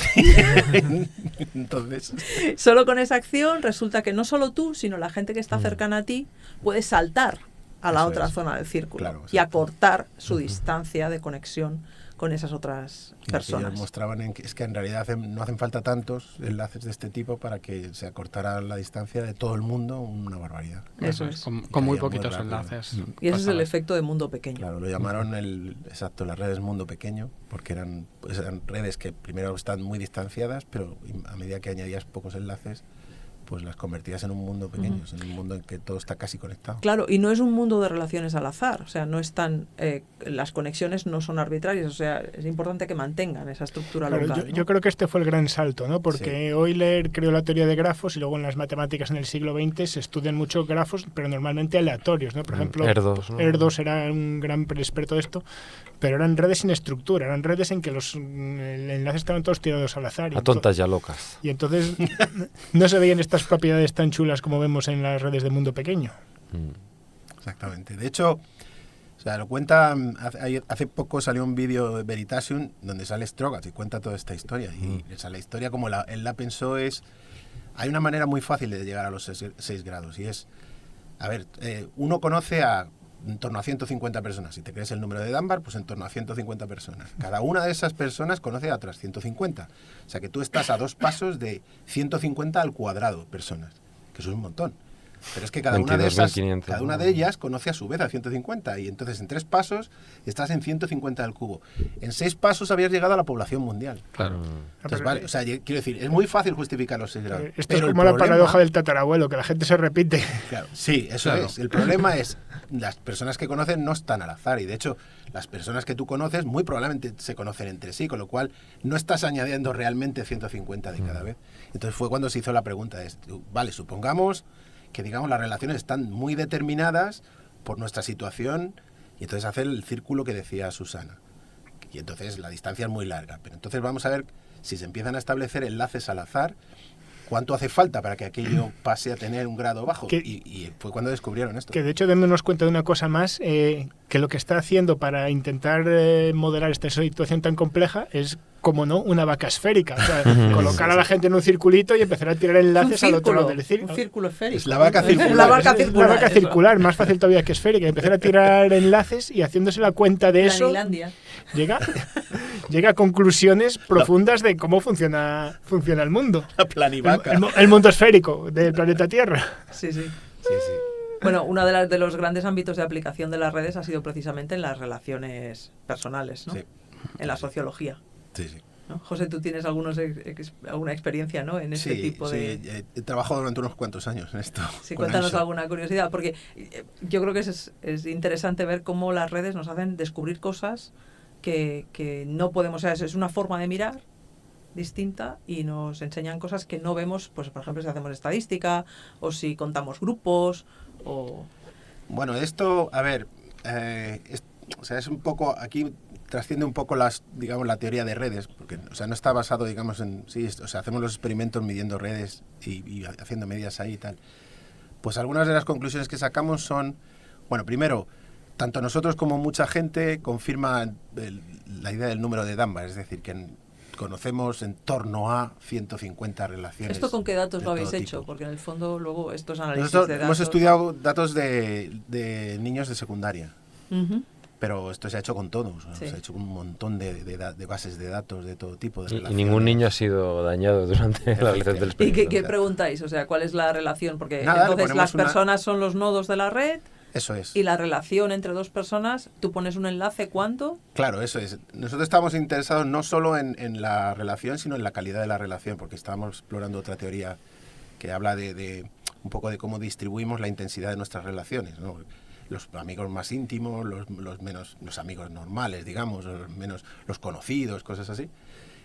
Speaker 1: Entonces,
Speaker 3: Solo con esa acción resulta que no solo tú, sino la gente que está cercana a ti puede saltar a la
Speaker 1: Eso
Speaker 3: otra
Speaker 1: es.
Speaker 3: zona del círculo
Speaker 1: Claro,
Speaker 3: y
Speaker 1: exacto.
Speaker 3: acortar su distancia de conexión con esas otras
Speaker 1: lo que
Speaker 3: personas.
Speaker 1: ellos mostraban es que en realidad no hacen falta tantos enlaces de este tipo para que se acortara la distancia de todo el mundo, una barbaridad.
Speaker 3: Eso es.
Speaker 4: Con
Speaker 1: Y
Speaker 4: muy
Speaker 1: caía muy
Speaker 4: poquitos
Speaker 1: rápido.
Speaker 4: enlaces.
Speaker 3: Y ese es el
Speaker 4: Pasaba.
Speaker 3: efecto de mundo pequeño.
Speaker 1: Claro, lo llamaron las redes mundo pequeño, porque eran redes que primero están muy distanciadas, pero a medida que añadías pocos enlaces, pues las convertías en un mundo pequeño, en un mundo en que todo está casi conectado.
Speaker 3: Claro, y no es un mundo de relaciones al azar, o sea, no están, las conexiones no son arbitrarias, o sea, es importante que mantengan esa estructura
Speaker 6: Claro,
Speaker 3: local.
Speaker 6: yo creo que este fue el gran salto, ¿no? Porque Euler creó la teoría de grafos y luego en las matemáticas en el siglo XX se estudian mucho grafos, pero normalmente aleatorios, ¿no? Por ejemplo,
Speaker 5: R2, ¿no?
Speaker 6: R2 era un gran experto de esto, pero eran redes sin estructura, eran redes en que los enlaces estaban todos tirados al azar.
Speaker 5: A tontas y a locas.
Speaker 6: Y entonces no se veían estas propiedades tan chulas como vemos en las redes de mundo pequeño.
Speaker 1: Exactamente. De hecho, o sea, lo cuenta, hace poco salió un vídeo de Veritasium donde sale Strogatz y cuenta toda esta historia. Y o sea, la historia como él la pensó es, hay una manera muy fácil de llegar a los 6 grados y es, a ver, uno conoce a en torno a 150 personas. Si te crees el número de Dunbar, pues en torno a 150 personas. Cada una de esas personas conoce a otras 150. O sea que tú estás a 2 pasos de 150 al cuadrado personas, que eso es un montón. Pero es que cada una de esas,
Speaker 5: 22.500,
Speaker 1: cada una de ellas conoce a su vez a 150 y entonces en 3 pasos estás en 150 al cubo. En 6 pasos habías llegado a la población mundial.
Speaker 5: Claro.
Speaker 1: Entonces, vale, o sea, quiero decir, es muy fácil justificar los 6 grados.
Speaker 6: Esto
Speaker 1: pero
Speaker 6: es
Speaker 1: el
Speaker 6: como la
Speaker 1: problema-
Speaker 6: paradoja del tatarabuelo, que la gente se repite.
Speaker 1: Claro, sí, eso
Speaker 5: Claro.
Speaker 1: es. El problema es, las personas que conocen no están al azar y de hecho las personas que tú conoces muy probablemente se conocen entre sí, con lo cual no estás añadiendo realmente 150 de cada vez. Entonces fue cuando se hizo la pregunta, vale, supongamos que digamos las relaciones están muy determinadas por nuestra situación y entonces hacer el círculo que decía Susana. Y entonces la distancia es muy larga, pero entonces vamos a ver si se empiezan a establecer enlaces al azar, ¿cuánto hace falta para que aquello pase a tener un grado bajo?
Speaker 6: Que-
Speaker 1: Y fue cuando descubrieron esto.
Speaker 6: Que de hecho dándonos cuenta de una cosa más, que lo que está haciendo para intentar modelar esta situación tan compleja es, como no, una vaca esférica. O sea, colocar a la gente en un circulito y empezar a tirar enlaces al otro lado del
Speaker 3: un
Speaker 6: círculo.
Speaker 3: círculo esférico.
Speaker 1: Es la vaca circular.
Speaker 3: La vaca
Speaker 6: Es la
Speaker 3: circular.
Speaker 6: vaca
Speaker 3: eso.
Speaker 6: circular, más fácil todavía que esférica. Empezar a tirar enlaces y haciéndose la cuenta de eso,
Speaker 3: Planilandia.
Speaker 6: llega a conclusiones profundas de cómo funciona el mundo.
Speaker 1: La planivaca.
Speaker 6: El mundo esférico del planeta Tierra.
Speaker 3: Sí, sí.
Speaker 1: Sí, sí.
Speaker 3: Bueno, uno de los grandes ámbitos de aplicación de las redes ha sido precisamente en las relaciones personales, ¿no?
Speaker 1: Sí.
Speaker 3: En la sociología.
Speaker 1: Sí, sí.
Speaker 3: ¿No? José, tú tienes alguna experiencia, ¿no? En este
Speaker 1: Sí,
Speaker 3: tipo de...
Speaker 1: sí, he trabajado durante unos cuantos años en esto.
Speaker 3: Sí,
Speaker 1: con
Speaker 3: cuéntanos
Speaker 1: Ansha.
Speaker 3: alguna curiosidad, porque yo creo que es interesante ver cómo las redes nos hacen descubrir cosas que no podemos... O sea, es una forma de mirar distinta y nos enseñan cosas que no vemos, pues por ejemplo, si hacemos estadística o si contamos grupos o...
Speaker 1: Bueno, esto, a ver, o sea, es un poco, aquí trasciende un poco digamos, la teoría de redes, porque, o sea, no está basado, digamos, o sea, hacemos los experimentos midiendo redes y haciendo medidas ahí y tal. Pues algunas de las conclusiones que sacamos son, bueno, primero, tanto nosotros como mucha gente confirma la idea del número de Dunbar, es decir, que conocemos en torno a 150 relaciones.
Speaker 3: ¿Esto con qué datos
Speaker 1: de
Speaker 3: lo habéis
Speaker 1: todo
Speaker 3: hecho?
Speaker 1: tipo.
Speaker 3: Porque en el fondo luego estos análisis
Speaker 1: Nosotros
Speaker 3: de datos...
Speaker 1: hemos estudiado datos de niños de secundaria.
Speaker 3: Ujú.
Speaker 1: Pero esto se ha hecho con todos, ¿no?
Speaker 3: Sí.
Speaker 1: Se ha hecho con un montón de bases de datos de todo tipo. De
Speaker 5: Y
Speaker 1: relaciones.
Speaker 5: ningún niño ha sido dañado durante la realización del
Speaker 3: ¿Y
Speaker 5: experimento.
Speaker 3: qué preguntáis? O sea, ¿cuál es la relación? Porque
Speaker 1: Nada, le
Speaker 3: entonces
Speaker 1: ponemos
Speaker 3: las personas son los nodos de la red
Speaker 7: Eso es.
Speaker 3: Y la relación entre dos personas, tú pones un enlace, ¿cuánto?
Speaker 7: Claro, eso es. Nosotros estamos interesados no solo en la relación, sino en la calidad de la relación, porque estábamos explorando otra teoría que habla de un poco de cómo distribuimos la intensidad de nuestras relaciones, ¿no? Los amigos más íntimos, los menos, los amigos normales, digamos, los conocidos, cosas así.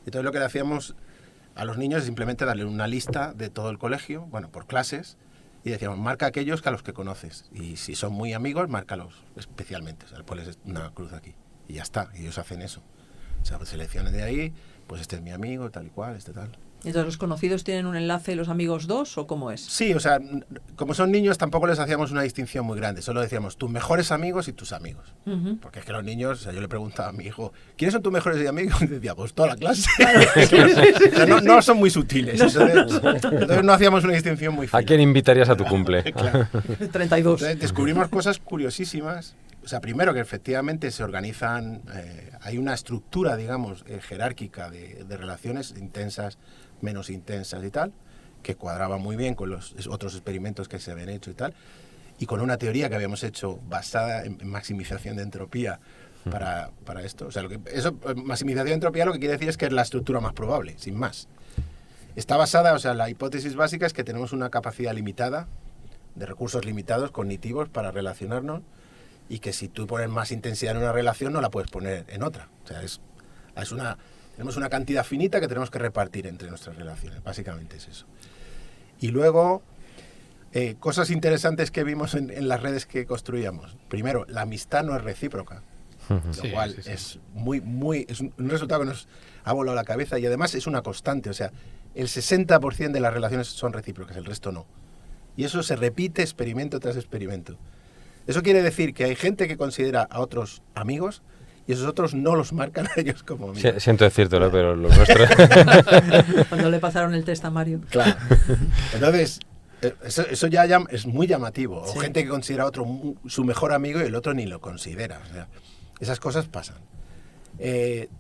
Speaker 7: Entonces lo que le hacíamos a los niños es simplemente darle una lista de todo el colegio, bueno, por clases, y decíamos, marca aquellos que a los que conoces. Y si son muy amigos, márcalos especialmente. O sea, pones una cruz aquí. Y ya está. Y ellos hacen eso. O sea, pues selecciones de ahí, pues este es mi amigo, tal y cual, este tal.
Speaker 3: Entonces, ¿los conocidos tienen un enlace y los amigos dos o cómo es?
Speaker 7: Sí, o sea, como son niños tampoco les hacíamos una distinción muy grande. Solo decíamos tus mejores amigos y tus amigos.
Speaker 3: Ujú.
Speaker 7: Porque es que los niños, o sea, yo le preguntaba a mi hijo, ¿quiénes son tus mejores amigos? Y decía, pues toda la clase. O sea, no son muy sutiles. Entonces no hacíamos una distinción muy fina.
Speaker 5: ¿A quién invitarías a tu cumple?
Speaker 7: Claro.
Speaker 3: 32.
Speaker 7: Entonces descubrimos cosas curiosísimas. O sea, primero que efectivamente se organizan, hay una estructura, digamos, jerárquica de relaciones intensas, menos intensas y tal, que cuadraba muy bien con los otros experimentos que se habían hecho y tal, y con una teoría que habíamos hecho basada en maximización de entropía para esto. O sea, maximización de entropía lo que quiere decir es que es la estructura más probable, sin más. Está basada, o sea, la hipótesis básica es que tenemos una capacidad limitada, de recursos limitados, cognitivos, para relacionarnos, y que si tú pones más intensidad en una relación no la puedes poner en otra. O sea, tenemos una cantidad finita que tenemos que repartir entre nuestras relaciones. Básicamente es eso. Y luego, cosas interesantes que vimos en las redes que construíamos. Primero, la amistad no es recíproca. Lo cual es es un resultado que nos ha volado la cabeza, y además es una constante. O sea, el 60% de las relaciones son recíprocas, el resto no. Y eso se repite experimento tras experimento. Eso quiere decir que hay gente que considera a otros amigos y esos otros no los marcan a ellos como amigos.
Speaker 5: Siento decírtelo, pero los nuestros...
Speaker 3: Cuando le pasaron el test a Mario.
Speaker 7: Claro. Entonces, eso ya es muy llamativo. O
Speaker 3: Sí.
Speaker 7: gente que considera a otro su mejor amigo y el otro ni lo considera. O sea, esas cosas pasan.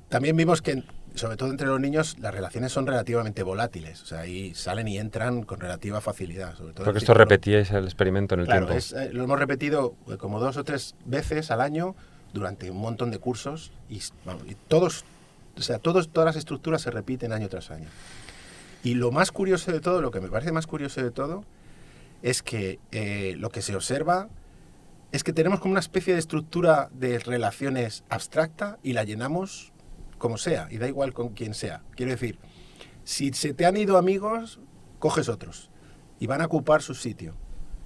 Speaker 7: También vimos que, sobre todo entre los niños, las relaciones son relativamente volátiles. O sea, ahí salen y entran con relativa facilidad. Sobre todo
Speaker 5: Porque esto repetíais el experimento en el
Speaker 7: Claro,
Speaker 5: tiempo.
Speaker 7: lo hemos repetido como 2 o 3 veces al año durante un montón de cursos y todas las estructuras se repiten año tras año. Y lo más curioso de todo, lo que me parece más curioso de todo, es que lo que se observa es que tenemos como una especie de estructura de relaciones abstracta y la llenamos como sea, y da igual con quién sea. Quiero decir, si se te han ido amigos, coges otros y van a ocupar su sitio.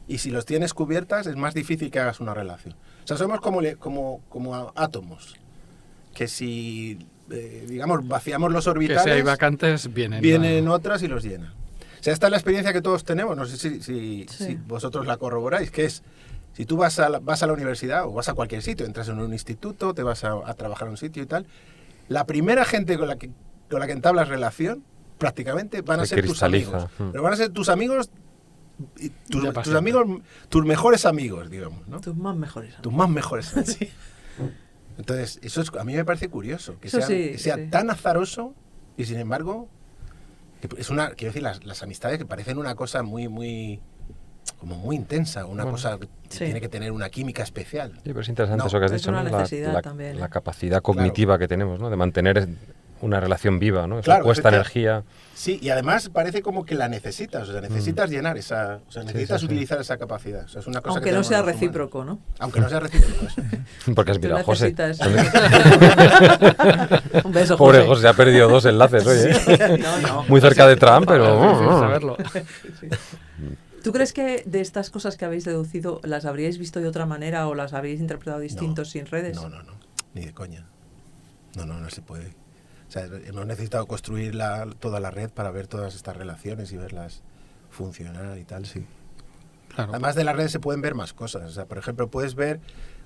Speaker 7: Y si los tienes cubiertas, es más difícil que hagas una relación. O sea, somos como átomos, que si, digamos, vaciamos los orbitales,
Speaker 4: Que si hay vacantes,
Speaker 7: vienen otras y los llenan. O sea, esta es la experiencia que todos tenemos, no sé si vosotros la corroboráis, que es, si tú vas a la universidad o vas a cualquier sitio, entras en un instituto, te vas a trabajar a un sitio y tal, la primera gente con la que entablas relación, prácticamente, van a ser tus amigos. Pero van a ser tus amigos... tus amigos, tus mejores amigos, digamos, ¿no?
Speaker 3: Tus más mejores amigos.
Speaker 7: Tus más mejores amigos. Sí. Entonces, a mí me parece curioso, que
Speaker 3: Eso
Speaker 7: sea
Speaker 3: sí.
Speaker 7: tan azaroso y sin embargo, quiero decir, las amistades que parecen una cosa muy intensa, una cosa que tiene que tener una química especial.
Speaker 5: Sí, pero es interesante eso que has
Speaker 3: es
Speaker 5: dicho,
Speaker 3: una
Speaker 5: ¿no?
Speaker 3: necesidad también,
Speaker 5: La capacidad cognitiva que tenemos, ¿no? De mantener una relación viva, ¿no? Eso
Speaker 7: Claro,
Speaker 5: cuesta energía.
Speaker 7: Sí, y además parece como que la necesitas, o sea, necesitas llenar esa, o sea, necesitas utilizar esa capacidad. O sea, es una cosa
Speaker 3: Aunque
Speaker 7: que
Speaker 3: no
Speaker 7: tenemos
Speaker 3: sea
Speaker 7: los humanos.
Speaker 3: recíproco, ¿no?
Speaker 7: Aunque no sea recíproco, eso.
Speaker 5: Porque has
Speaker 3: Tú
Speaker 5: mirado a José.
Speaker 3: necesitas... Un beso,
Speaker 5: Pobre José, ha perdido 2 enlaces hoy, ¿eh?
Speaker 3: No.
Speaker 5: Muy cerca de Trump, pero...
Speaker 4: Sin saberlo.
Speaker 3: ¿Tú crees que de estas cosas que habéis deducido las habríais visto de otra manera o las habríais interpretado distintos sin redes?
Speaker 7: No, ni de coña. No se puede. O sea, hemos necesitado construir toda la red para ver todas estas relaciones y verlas funcionar y tal, sí.
Speaker 4: Claro.
Speaker 7: Además de las redes se pueden ver más cosas. O sea, por ejemplo, puedes ver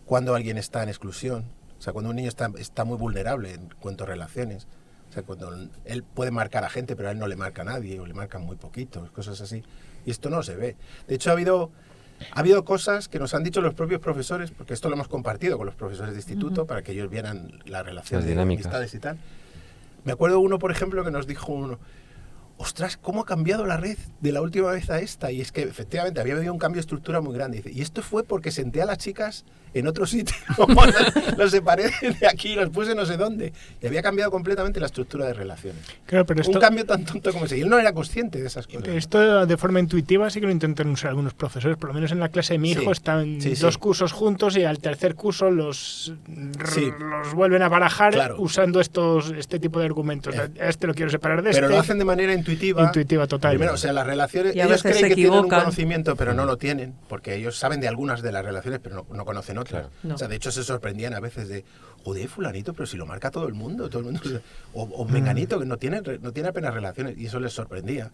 Speaker 7: cuando alguien está en exclusión. O sea, cuando un niño está muy vulnerable en cuanto a relaciones. O sea, cuando él puede marcar a gente, pero a él no le marca a nadie, o le marcan muy poquitos, cosas así. Y esto no se ve. De hecho, ha habido cosas que nos han dicho los propios profesores, porque esto lo hemos compartido con los profesores de instituto, para que ellos vieran la relación
Speaker 5: Las
Speaker 7: de
Speaker 5: dinámicas.
Speaker 7: amistades y tal. Me acuerdo uno, por ejemplo, que nos dijo ostras, ¿cómo ha cambiado la red de la última vez a esta? Y es que efectivamente había habido un cambio de estructura muy grande. Dice, y esto fue porque senté a las chicas en otro sitio, los separé de aquí y los puse no sé dónde. Y había cambiado completamente la estructura de relaciones.
Speaker 6: Claro, pero
Speaker 7: Un cambio tan tonto como ese. Y él no era consciente de esas cosas.
Speaker 6: Esto de forma intuitiva sí que lo intentan usar algunos profesores. Por lo menos en la clase de mi hijo están dos cursos juntos y al tercer curso los vuelven a barajar usando este tipo de argumentos. Este lo quiero separar de este.
Speaker 7: Pero lo hacen de manera intuitiva.
Speaker 6: Intuitiva total.
Speaker 7: Primero, o sea, las relaciones, ellos creen que tienen un conocimiento, pero no lo tienen, porque ellos saben de algunas de las relaciones, pero no conocen otras. Claro. No. O sea, de hecho se sorprendían a veces de, joder, fulanito, pero si lo marca todo el mundo o menganito, que no tiene apenas relaciones, y eso les sorprendía.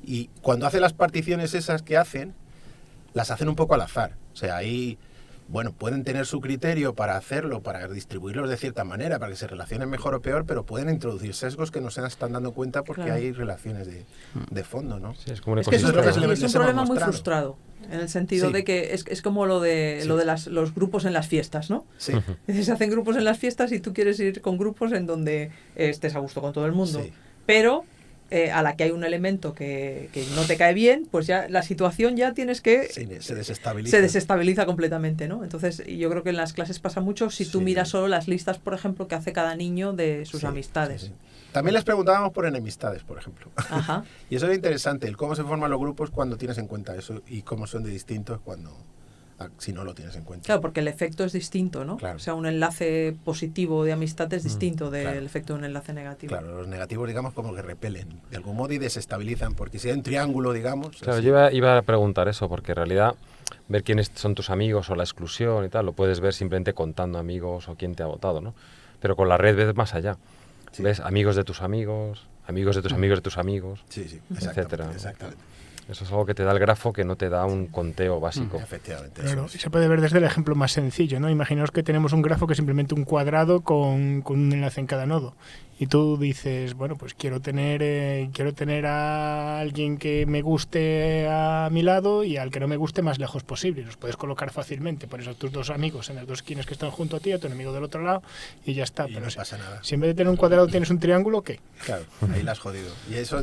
Speaker 7: Y cuando hacen las particiones esas que hacen, las hacen un poco al azar. O sea, ahí, bueno, pueden tener su criterio para hacerlo, para distribuirlos de cierta manera, para que se relacionen mejor o peor, pero pueden introducir sesgos que no se están dando cuenta porque hay relaciones de fondo, ¿no?
Speaker 5: Sí, es como un
Speaker 3: un problema muy frustrado, en el sentido de que es como lo de los grupos en las fiestas, ¿no?
Speaker 7: Sí.
Speaker 3: Se hacen grupos en las fiestas y tú quieres ir con grupos en donde estés a gusto con todo el mundo, pero a la que hay un elemento que no te cae bien, pues ya la situación ya tienes que...
Speaker 7: se desestabiliza.
Speaker 3: Se desestabiliza completamente, ¿no? Entonces, yo creo que en las clases pasa mucho si tú miras solo las listas, por ejemplo, que hace cada niño de sus amistades.
Speaker 7: Sí. También les preguntábamos por enemistades, por ejemplo.
Speaker 3: Ajá.
Speaker 7: Y eso era interesante, el cómo se forman los grupos cuando tienes en cuenta eso y cómo son de distintos si no lo tienes en cuenta.
Speaker 3: Claro, porque el efecto es distinto, ¿no?
Speaker 7: Claro.
Speaker 3: O sea, un enlace positivo de amistad es distinto del efecto de un enlace negativo.
Speaker 7: Claro, los negativos, digamos, como que repelen de algún modo y desestabilizan, porque si hay un triángulo, digamos...
Speaker 5: Claro, yo iba a preguntar eso, porque en realidad ver quiénes son tus amigos o la exclusión y tal, lo puedes ver simplemente contando amigos o quién te ha votado, ¿no? Pero con la red ves más allá. Sí. ¿Ves? Amigos de tus amigos de tus amigos de tus amigos, etcétera.
Speaker 7: Exactamente.
Speaker 5: Eso es algo que te da el grafo que no te da un conteo básico.
Speaker 7: Efectivamente.
Speaker 6: Claro, y se puede ver desde el ejemplo más sencillo, ¿no? Imaginaos que tenemos un grafo que es simplemente un cuadrado con un enlace en cada nodo. Y tú dices, bueno, pues quiero tener a alguien que me guste a mi lado y al que no me guste más lejos posible. Los puedes colocar fácilmente, por eso tus dos amigos en las dos esquinas que están junto a ti, a tu enemigo del otro lado, y ya está.
Speaker 7: Y
Speaker 6: pero
Speaker 7: no pasa nada.
Speaker 6: Si en vez de tener un cuadrado tienes un triángulo, ¿qué?
Speaker 7: Claro, ahí la has jodido. Y eso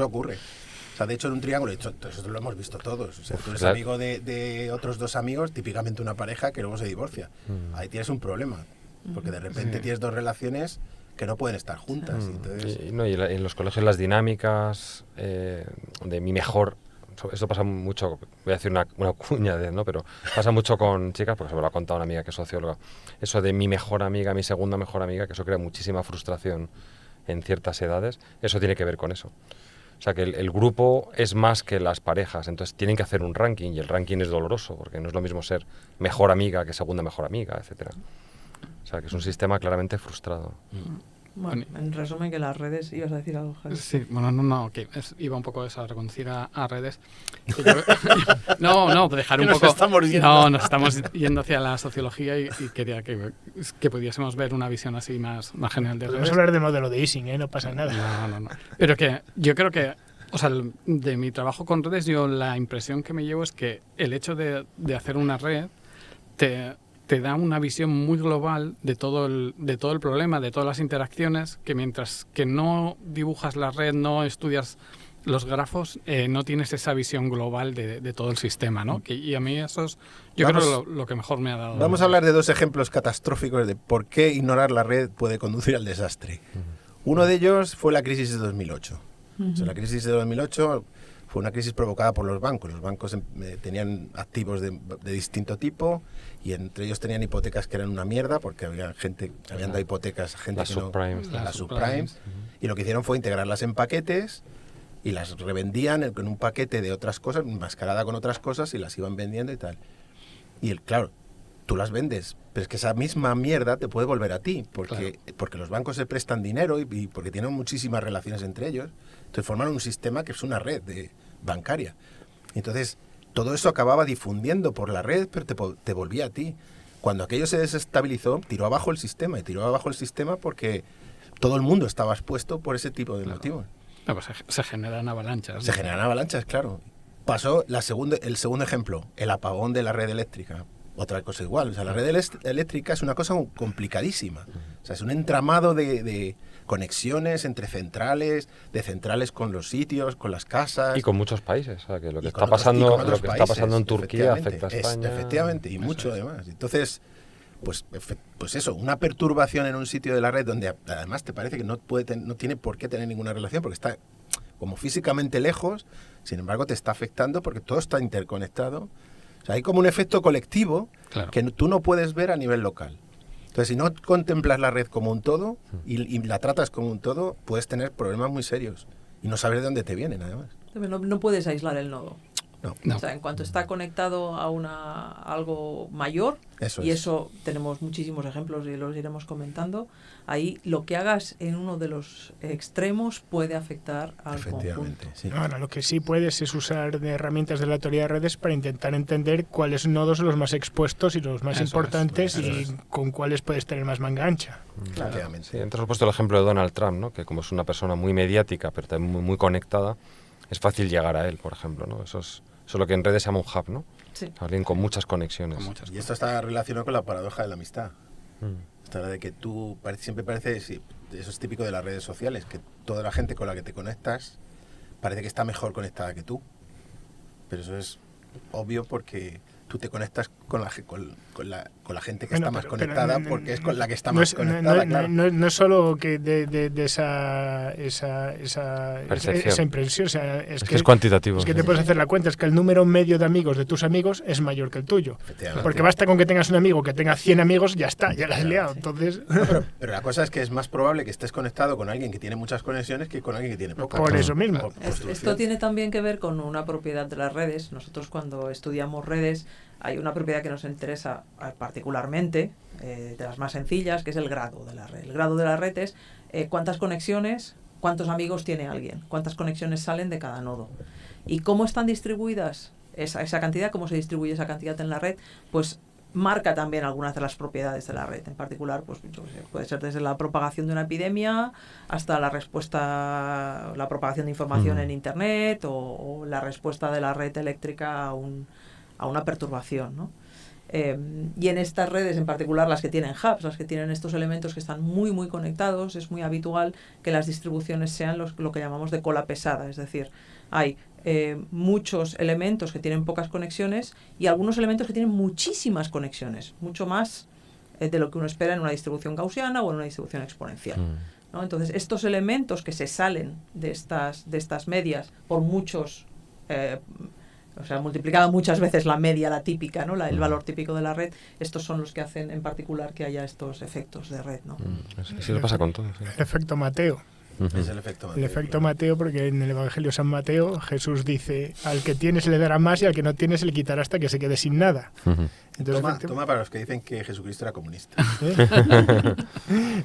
Speaker 7: ocurre. O sea, de hecho, en un triángulo, nosotros lo hemos visto todos. O sea, tú eres amigo de otros dos amigos, típicamente una pareja que luego se divorcia. Ahí tienes un problema, porque de repente tienes dos relaciones que no pueden estar juntas. Entonces...
Speaker 5: Y en los colegios las dinámicas de mi mejor... Esto pasa mucho, voy a decir una cuña, ¿no? Pero pasa mucho con chicas, porque se me lo ha contado una amiga que es socióloga. Eso de mi mejor amiga, mi segunda mejor amiga, que eso crea muchísima frustración en ciertas edades. Eso tiene que ver con eso. O sea, que el grupo es más que las parejas, entonces tienen que hacer un ranking y el ranking es doloroso, porque no es lo mismo ser mejor amiga que segunda mejor amiga, etcétera. O sea, que es un sistema claramente frustrado.
Speaker 3: Bueno, en resumen, que las redes... ¿Ibas a decir algo, Javi?
Speaker 4: Sí, bueno, no, que iba un poco eso, a reconducir a redes. No, dejar un poco... Nos estamos yendo hacia la sociología y quería que pudiésemos ver una visión así más general de redes.
Speaker 6: Podemos hablar del modelo de Ising, no pasa nada.
Speaker 4: No. Pero que yo creo que, o sea, de mi trabajo con redes, yo la impresión que me llevo es que el hecho de hacer una red te da una visión muy global de todo el problema, de todas las interacciones, que mientras que no dibujas la red, no estudias los grafos, no tienes esa visión global de todo el sistema, ¿no? Y a mí eso es, creo lo que mejor me ha dado.
Speaker 7: Vamos a hablar de dos ejemplos catastróficos de por qué ignorar la red puede conducir al desastre. Uno de ellos fue la crisis de 2008. O sea, la crisis de 2008 fue una crisis provocada por los bancos. Los bancos tenían activos de distinto tipo y entre ellos tenían hipotecas que eran una mierda porque habían dado hipotecas a gente
Speaker 5: las subprimes.
Speaker 7: Las subprimes. Y lo que hicieron fue integrarlas en paquetes y las revendían en un paquete de otras cosas, enmascarada con otras cosas, y las iban vendiendo y tal. Y claro, tú las vendes, pero es que esa misma mierda te puede volver a ti, porque los bancos se prestan dinero y porque tienen muchísimas relaciones entre ellos. Entonces formaron un sistema que es una red bancaria. Entonces, todo eso acababa difundiendo por la red, pero te volvía a ti. Cuando aquello se desestabilizó, tiró abajo el sistema, y tiró abajo el sistema porque todo el mundo estaba expuesto por ese tipo de motivos.
Speaker 4: No, pues se generan avalanchas.
Speaker 7: Se generan avalanchas, claro. Pasó el segundo ejemplo, el apagón de la red eléctrica. otra cosa igual. O sea, la red eléctrica es una cosa complicadísima. O sea, es un entramado de conexiones entre centrales, de centrales con los sitios, con las casas.
Speaker 5: Y con muchos países. O sea, que lo que
Speaker 7: y
Speaker 5: está
Speaker 7: con otros- y
Speaker 5: pasando,
Speaker 7: con
Speaker 5: lo
Speaker 7: otros
Speaker 5: que está
Speaker 7: países,
Speaker 5: pasando en Turquía afecta a
Speaker 7: efectivamente,
Speaker 5: España.
Speaker 7: efectivamente, y
Speaker 4: Eso
Speaker 7: mucho
Speaker 4: es.
Speaker 7: además. Entonces, pues eso, una perturbación en un sitio de la red donde además te parece que no tiene por qué tener ninguna relación porque está como físicamente lejos, sin embargo te está afectando porque todo está interconectado. O sea, hay como un efecto colectivo
Speaker 4: Claro.
Speaker 7: que tú no puedes ver a nivel local. Entonces, si no contemplas la red como un todo y la tratas como un todo, puedes tener problemas muy serios y no saber de dónde te vienen, además.
Speaker 3: No puedes aislar el nodo.
Speaker 7: No.
Speaker 4: No.
Speaker 3: O sea, en cuanto está conectado a algo mayor,
Speaker 7: Eso
Speaker 3: y
Speaker 7: es.
Speaker 3: eso tenemos muchísimos ejemplos y los iremos comentando, ahí lo que hagas en uno de los extremos puede afectar al
Speaker 7: Efectivamente,
Speaker 3: conjunto.
Speaker 7: sí.
Speaker 6: Ahora, lo que sí puedes es usar de herramientas de la teoría de redes para intentar entender cuáles nodos son los más expuestos y los más
Speaker 4: Eso es,
Speaker 6: importantes
Speaker 7: eso
Speaker 6: y
Speaker 7: es.
Speaker 6: con cuáles puedes tener más manga ancha.
Speaker 7: Efectivamente.
Speaker 5: Sí, entonces he puesto el ejemplo de Donald Trump, ¿no? Que como es una persona muy mediática, pero también muy conectada, es fácil llegar a él, por ejemplo, ¿no? Eso es lo que en redes se llama un hub, ¿no?
Speaker 3: Sí.
Speaker 5: Alguien con muchas conexiones.
Speaker 4: Con muchas
Speaker 7: Y esto está relacionado con la paradoja de la amistad.
Speaker 5: Mm.
Speaker 7: Esta de que tú siempre parece, sí, eso es típico de las redes sociales, que toda la gente con la que te conectas parece que está mejor conectada que tú. Pero eso es obvio porque tú te conectas con la gente que
Speaker 6: Bueno,
Speaker 7: está más
Speaker 6: pero
Speaker 7: conectada
Speaker 6: no-
Speaker 7: porque es con la que está
Speaker 6: no
Speaker 7: más
Speaker 6: es,
Speaker 7: conectada, claro.
Speaker 6: no es solo que de esa
Speaker 5: Percepción.
Speaker 6: impresión, o sea,
Speaker 5: Es que es cuantitativo.
Speaker 6: es que
Speaker 5: sí.
Speaker 6: te puedes hacer la cuenta, es que el número medio de amigos de tus amigos es mayor que el tuyo.
Speaker 7: Efectivamente.
Speaker 6: Porque basta con que tengas un amigo que tenga 100 amigos, ya está, ya la has liado. Entonces,
Speaker 7: No, pero la cosa es que es más probable que estés conectado con alguien que tiene muchas conexiones que con alguien que tiene pocas.
Speaker 6: por eso mismo.
Speaker 7: Por construcción.
Speaker 3: Esto tiene también que ver con una propiedad de las redes. Nosotros cuando estudiamos redes hay una propiedad que nos interesa particularmente, de las más sencillas, que es el grado de la red. El grado de la red es cuántas conexiones, cuántos amigos tiene alguien, cuántas conexiones salen de cada nodo. Y cómo están distribuidas esa cantidad, cómo se distribuye esa cantidad en la red, pues marca también algunas de las propiedades de la red. En particular, pues yo qué sé, puede ser desde la propagación de una epidemia hasta la propagación de información en Internet o la respuesta de la red eléctrica a una perturbación, ¿no? Y en estas redes, en particular las que tienen hubs, las que tienen estos elementos que están muy muy conectados, es muy habitual que las distribuciones sean lo que llamamos de cola pesada, es decir, hay muchos elementos que tienen pocas conexiones y algunos elementos que tienen muchísimas conexiones, mucho más de lo que uno espera en una distribución gaussiana o en una distribución exponencial, ¿no? Entonces, estos elementos que se salen de estas medias por muchos, o sea, multiplicado muchas veces la media, la típica, ¿no? El valor típico de la red, estos son los que hacen en particular que haya estos efectos de red, ¿no?
Speaker 5: Así lo pasa con todo. Sí.
Speaker 6: El efecto Mateo.
Speaker 7: Es el efecto
Speaker 6: El
Speaker 7: Mateo,
Speaker 6: efecto
Speaker 7: claro.
Speaker 6: Mateo, porque en el Evangelio de San Mateo Jesús dice, al que tiene se le dará más y al que no tiene se le quitará hasta que se quede sin nada. Entonces,
Speaker 7: Toma para los que dicen que Jesucristo era comunista.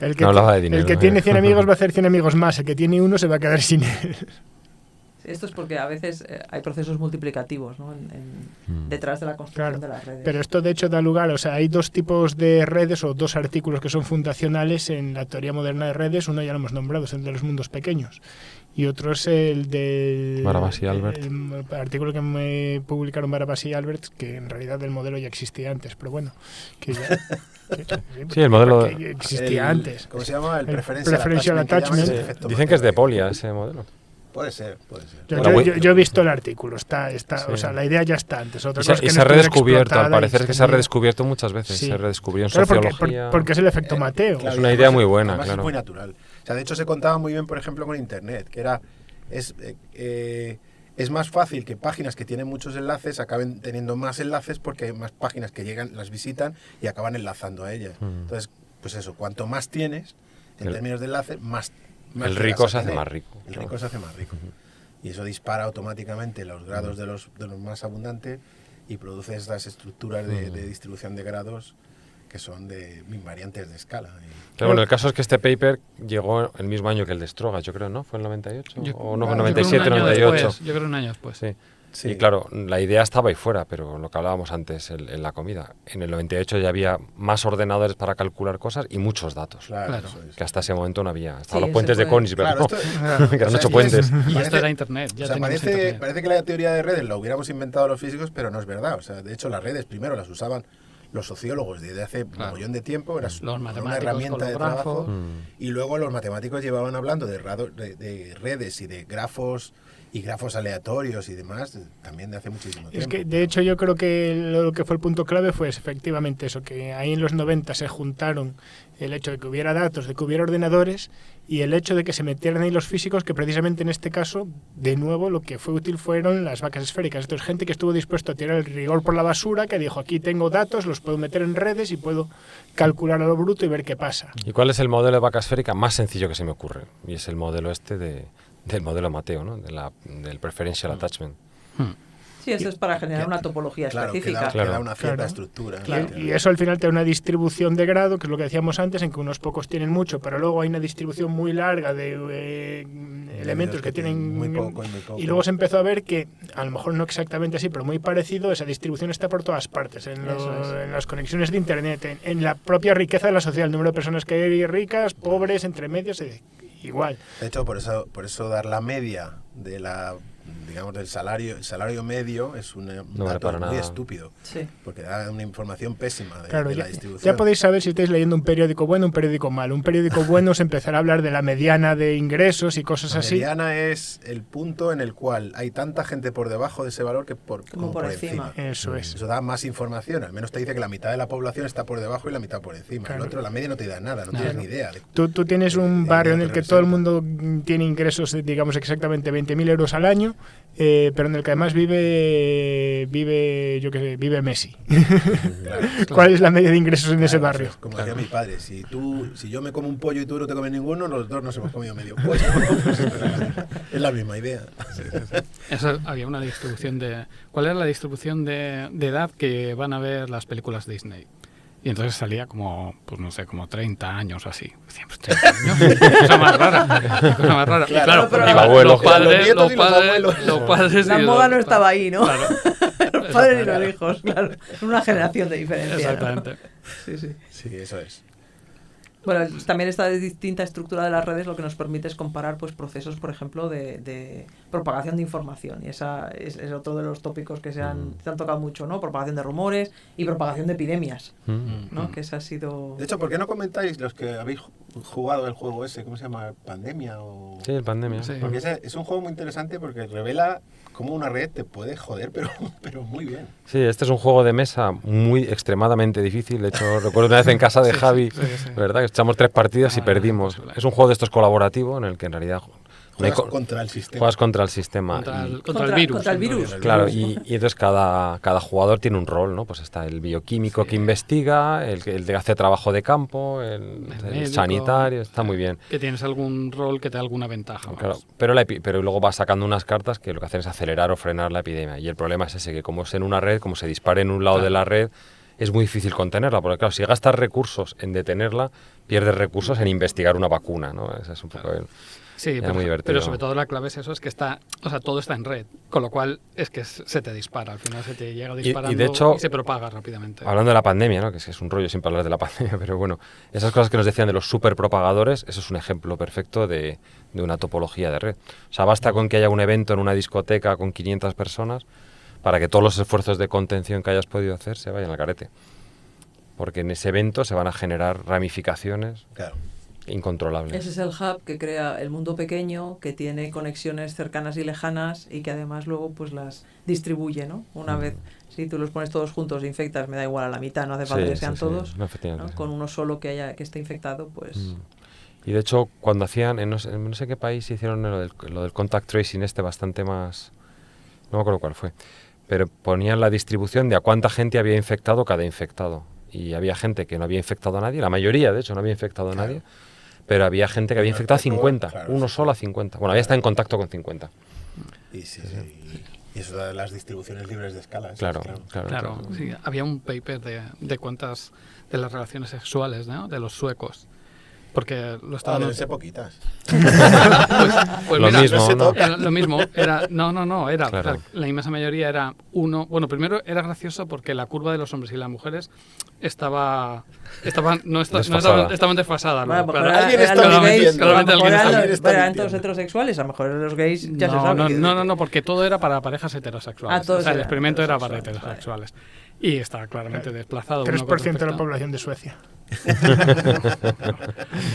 Speaker 6: el
Speaker 5: No hablaba de dinero,
Speaker 6: el que
Speaker 5: ¿eh?
Speaker 6: tiene 100 amigos va a hacer 100 amigos más, el que tiene uno se va a quedar sin él.
Speaker 3: Esto es porque a veces hay procesos multiplicativos, ¿no? Detrás de la construcción
Speaker 6: Claro,
Speaker 3: de las redes.
Speaker 6: pero esto de hecho da lugar, o sea, hay dos tipos de redes o dos artículos que son fundacionales en la teoría moderna de redes. Uno ya lo hemos nombrado, es el de los mundos pequeños. Y otro es el del
Speaker 5: Barabás y Albert.
Speaker 6: el artículo que me publicaron Barabás y Albert, que en realidad el modelo ya existía antes, pero bueno, que ya...
Speaker 5: Sí, el modelo
Speaker 6: que existía antes.
Speaker 7: ¿Cómo se llama? El
Speaker 6: El
Speaker 7: preferential
Speaker 6: preferential
Speaker 7: attachment. que llaman,
Speaker 6: attachment.
Speaker 7: es el efecto
Speaker 5: Dicen que es de
Speaker 7: Mateo.
Speaker 5: Polia ese modelo.
Speaker 7: Puede ser, puede ser.
Speaker 6: Yo he visto el artículo, está
Speaker 5: Sí.
Speaker 6: o sea, la idea ya está antes. Otra
Speaker 5: Y
Speaker 6: cosa
Speaker 5: se,
Speaker 6: es
Speaker 5: y
Speaker 6: que
Speaker 5: se
Speaker 6: no
Speaker 5: ha
Speaker 6: estuviera
Speaker 5: redescubierto, al
Speaker 6: explotada
Speaker 5: parecer
Speaker 6: y
Speaker 5: es que se ha
Speaker 6: tenía-
Speaker 5: redescubierto muchas veces.
Speaker 6: Sí.
Speaker 5: Se redescubrió en
Speaker 6: Claro,
Speaker 5: sociología.
Speaker 6: porque es el efecto Mateo.
Speaker 7: Claro,
Speaker 5: Es una
Speaker 7: y
Speaker 5: idea
Speaker 7: además-
Speaker 5: muy buena,
Speaker 7: además
Speaker 5: claro.
Speaker 7: es muy natural. O sea, de hecho se contaba muy bien, por ejemplo, con Internet, que es más fácil que páginas que tienen muchos enlaces acaben teniendo más enlaces porque hay más páginas que llegan, las visitan y acaban enlazando a ellas. Entonces, pues eso, cuanto más tienes en
Speaker 5: El-
Speaker 7: términos de enlace, más
Speaker 5: el
Speaker 7: llegas
Speaker 5: rico
Speaker 7: a
Speaker 5: se hace
Speaker 7: tener.
Speaker 5: más rico.
Speaker 7: El
Speaker 5: claro.
Speaker 7: rico se hace más rico. Y eso dispara automáticamente los grados de los más abundantes y produce estas estructuras de distribución de grados que son de invariantes de escala.
Speaker 5: Pero bueno, el caso es que este paper llegó el mismo año que el de Strogas, yo creo, ¿no? ¿Fue en el 98? ¿O no fue en el 97, 98?
Speaker 4: Yo creo un año después.
Speaker 5: Sí.
Speaker 7: Sí.
Speaker 5: Y claro, la idea estaba ahí fuera, pero lo que hablábamos antes en la comida. En el 98 ya había más ordenadores para calcular cosas y muchos datos.
Speaker 7: Claro,
Speaker 4: Claro.
Speaker 7: eso es.
Speaker 5: Que hasta ese momento no había.
Speaker 3: Sí,
Speaker 5: Estaban los
Speaker 3: se
Speaker 5: puentes de
Speaker 3: puede-
Speaker 5: Königsberg,
Speaker 7: Claro,
Speaker 5: ¿no?
Speaker 7: esto-
Speaker 5: que eran
Speaker 7: o sea,
Speaker 5: 8
Speaker 7: y
Speaker 5: puentes.
Speaker 4: Y esto
Speaker 7: Parece-
Speaker 4: era Internet, ya
Speaker 7: O sea,
Speaker 4: teníamos
Speaker 7: parece,
Speaker 4: Internet.
Speaker 7: parece que la teoría de redes la hubiéramos inventado los físicos, pero no es verdad. O sea, de hecho, las redes primero las usaban los sociólogos desde hace un montón de tiempo, era
Speaker 4: Los
Speaker 7: una
Speaker 4: matemáticos
Speaker 7: herramienta
Speaker 4: con los
Speaker 7: de trabajo,
Speaker 4: grafos.
Speaker 7: y luego los matemáticos llevaban hablando de redes y de grafos y grafos aleatorios y demás, también de hace muchísimo tiempo.
Speaker 6: Es que, de hecho, yo creo que lo que fue el punto clave fue efectivamente eso, que ahí en los 90 se juntaron el hecho de que hubiera datos, de que hubiera ordenadores, y el hecho de que se metieran ahí los físicos, que precisamente en este caso, de nuevo, lo que fue útil fueron las vacas esféricas. Entonces, gente que estuvo dispuesto a tirar el rigor por la basura, que dijo, aquí tengo datos, los puedo meter en redes y puedo calcular a lo bruto y ver qué pasa.
Speaker 5: ¿Y cuál es el modelo de vaca esférica más sencillo que se me ocurre? Y es el modelo del modelo Mateo, ¿no? Del preferential attachment.
Speaker 3: Sí, eso es para generar una topología específica.
Speaker 7: Que da una cierta estructura.
Speaker 6: Y eso al final te da una distribución de grado, que es lo que decíamos antes, en que unos pocos tienen mucho, pero luego hay una distribución muy larga de elementos que tienen
Speaker 7: muy poco y muy poco.
Speaker 6: Y luego se empezó a ver que, a lo mejor no exactamente así, pero muy parecido, esa distribución está por todas partes, en las conexiones de Internet, en la propia riqueza de la sociedad, el número de personas que hay ricas, pobres, entre medios, igual.
Speaker 7: De hecho, por eso dar la media de del salario medio es un dato muy estúpido, porque da una información pésima de la distribución.
Speaker 6: Ya podéis saber si estáis leyendo un periódico bueno o un periódico malo. Un periódico bueno os empezará a hablar de la mediana de ingresos y cosas así.
Speaker 7: La mediana es el punto en el cual hay tanta gente por debajo de ese valor que por encima.
Speaker 6: Eso es.
Speaker 7: Eso da más información. Al menos te dice que la mitad de la población está por debajo y la mitad por encima. El otro, la media, no te da nada, no tienes ni idea.
Speaker 6: Tú tienes un barrio en el que todo el mundo tiene ingresos, digamos, exactamente 20.000 euros al año, pero en el que además vive Messi.
Speaker 7: Claro.
Speaker 6: ¿Cuál es la media de ingresos en ese barrio?
Speaker 7: Como decía mi padre, si yo me como un pollo y tú no te comes ninguno, los dos nos hemos comido medio pollo. Es la misma idea.
Speaker 4: Eso, había una distribución ¿cuál era la distribución de edad que van a ver las películas Disney? Y entonces salía como, pues no sé, como 30 años o así. Siempre 30 años. Qué cosa más rara.
Speaker 7: Claro,
Speaker 5: pero
Speaker 4: los padres...
Speaker 3: La moda no estaba ahí, ¿no?
Speaker 4: Claro.
Speaker 3: Los padres y los hijos, claro. Una generación de diferencia.
Speaker 4: Exactamente.
Speaker 3: ¿No? Sí.
Speaker 7: Sí, eso es.
Speaker 3: Bueno, también esta distinta estructura de las redes lo que nos permite es comparar pues procesos, por ejemplo, de propagación de información. Y esa es otro de los tópicos que se han tocado mucho, ¿no? Propagación de rumores y propagación de epidemias, ¿no? Que esa ha sido...
Speaker 7: De hecho, ¿por qué no comentáis los que habéis jugado el juego ese? ¿Cómo se llama? ¿Pandemia?
Speaker 5: Sí, el Pandemia.
Speaker 4: Sí.
Speaker 7: Porque es un juego muy interesante porque revela cómo una red te puede joder, pero muy bien.
Speaker 5: Sí, este es un juego de mesa muy extremadamente difícil. De hecho, recuerdo una vez en casa de Javi, ¿verdad? Que echamos 3 partidas y perdimos. Es un juego de estos colaborativo en el que en realidad
Speaker 7: juegas contra el sistema.
Speaker 5: Juegas contra el sistema.
Speaker 4: Contra el virus.
Speaker 3: Contra el virus.
Speaker 5: Claro, y entonces cada jugador tiene un rol, ¿no? Pues está el bioquímico que investiga, el que hace trabajo de campo, el sanitario, está muy bien.
Speaker 4: Que tienes algún rol que te da alguna ventaja.
Speaker 5: Claro, pero luego vas sacando unas cartas que lo que hacen es acelerar o frenar la epidemia. Y el problema es ese, que como es en una red, como se dispare en un lado de la red, es muy difícil contenerla, porque claro, si gastas recursos en detenerla, pierdes recursos en investigar una vacuna, ¿no? Ese es un poco
Speaker 4: Sí, pero sobre todo la clave es eso, es que todo está en red, con lo cual es que se te dispara, al final se te llega disparando
Speaker 5: y de hecho,
Speaker 4: se propaga rápidamente.
Speaker 5: Hablando de la pandemia, ¿no? Que es un rollo siempre hablar de la pandemia, pero bueno, esas cosas que nos decían de los superpropagadores, eso es un ejemplo perfecto de una topología de red. O sea, basta con que haya un evento en una discoteca con 500 personas para que todos los esfuerzos de contención que hayas podido hacer se vayan al garete. Porque en ese evento se van a generar ramificaciones incontrolables.
Speaker 3: Ese es el hub que crea el mundo pequeño, que tiene conexiones cercanas y lejanas y que además luego pues las distribuye, ¿no? Una vez, si tú los pones todos juntos e infectas, me da igual a la mitad, no hace falta que sean todos,
Speaker 5: No,
Speaker 3: ¿no? Con uno solo que esté infectado, pues...
Speaker 5: Y de hecho, cuando hacían, en no sé qué país hicieron lo del contact tracing bastante más... No me acuerdo cuál fue. Pero ponían la distribución de a cuánta gente había infectado cada infectado. Y había gente que no había infectado a nadie, la mayoría, de hecho, no había infectado a nadie. Pero había gente que había infectado a 50, uno solo a 50. Bueno, había estado en contacto con 50.
Speaker 7: Y eso da las distribuciones libres de escala.
Speaker 5: Claro.
Speaker 4: Sí, había un paper de cuántas de las relaciones sexuales, ¿no? De los suecos. Porque lo estaban...
Speaker 7: deben ser poquitas.
Speaker 4: pues
Speaker 5: lo
Speaker 4: mira,
Speaker 5: mismo, ¿no?
Speaker 4: Era lo mismo. Era, era
Speaker 5: claro.
Speaker 4: La inmensa mayoría era uno... Bueno, primero era gracioso porque la curva de los hombres y las mujeres estaban desfasadas.
Speaker 3: Bueno,
Speaker 4: Claro.
Speaker 7: alguien está mintiendo.
Speaker 3: Eran todos heterosexuales, a lo mejor los gays ya se sabe.
Speaker 4: No, porque todo era para parejas heterosexuales.
Speaker 3: Todos
Speaker 4: o sea, el
Speaker 3: eran
Speaker 4: experimento era para heterosexuales. y está claramente desplazado.
Speaker 6: 3% de la población de Suecia.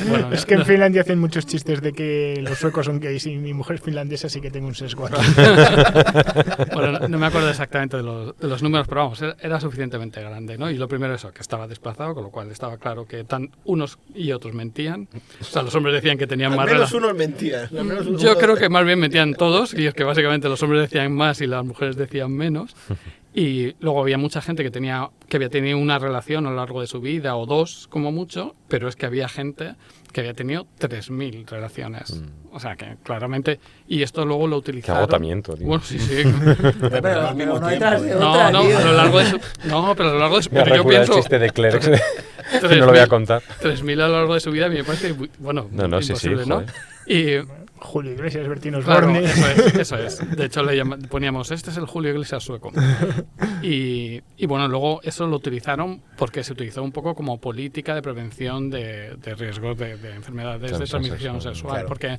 Speaker 4: Bueno,
Speaker 6: Es que en Finlandia hacen muchos chistes de que los suecos son gays y mi mujer es finlandesa, así que tengo un sesgo aquí.
Speaker 4: bueno, no me acuerdo exactamente de los números, pero vamos, era suficientemente grande, ¿no? Y lo primero eso, que estaba desplazado, con lo cual estaba claro que unos y otros mentían. O sea, los hombres decían que tenían
Speaker 7: Al
Speaker 4: más
Speaker 7: menos
Speaker 4: relación.
Speaker 7: unos mentían. al menos unos-
Speaker 4: Yo creo que más bien mentían todos, y es que básicamente los hombres decían más y las mujeres decían menos. Y luego había mucha gente que había tenido una relación a lo largo de su vida, o dos como mucho, pero es que había gente que había tenido 3.000 relaciones. O sea, que claramente... Y esto luego lo
Speaker 5: Qué
Speaker 4: utilizaron...
Speaker 5: agotamiento, tío.
Speaker 4: Bueno, sí, sí.
Speaker 7: Pero al mismo
Speaker 3: uno
Speaker 7: tiempo,
Speaker 3: detrás de
Speaker 7: ¿eh?
Speaker 3: otra,
Speaker 4: No,
Speaker 3: tío.
Speaker 4: a lo largo de su... No, pero a lo largo de su...
Speaker 5: Me ha
Speaker 4: Pero yo
Speaker 5: recordado el
Speaker 4: pienso...
Speaker 5: chiste de Clerks. No lo voy a contar.
Speaker 4: 3.000 a lo largo de su vida a mí me parece, bueno,
Speaker 5: No, sí,
Speaker 4: imposible,
Speaker 5: sí,
Speaker 4: ¿no?
Speaker 5: joder.
Speaker 4: Y...
Speaker 6: Julio Iglesias, Bertín
Speaker 4: Claro,
Speaker 6: Osborne.
Speaker 4: eso es. De hecho, poníamos, este es el Julio Iglesias sueco. Y bueno, luego eso lo utilizaron porque se utilizó un poco como política de prevención de riesgos de enfermedades de transmisión sexual.
Speaker 7: Claro.
Speaker 4: Porque,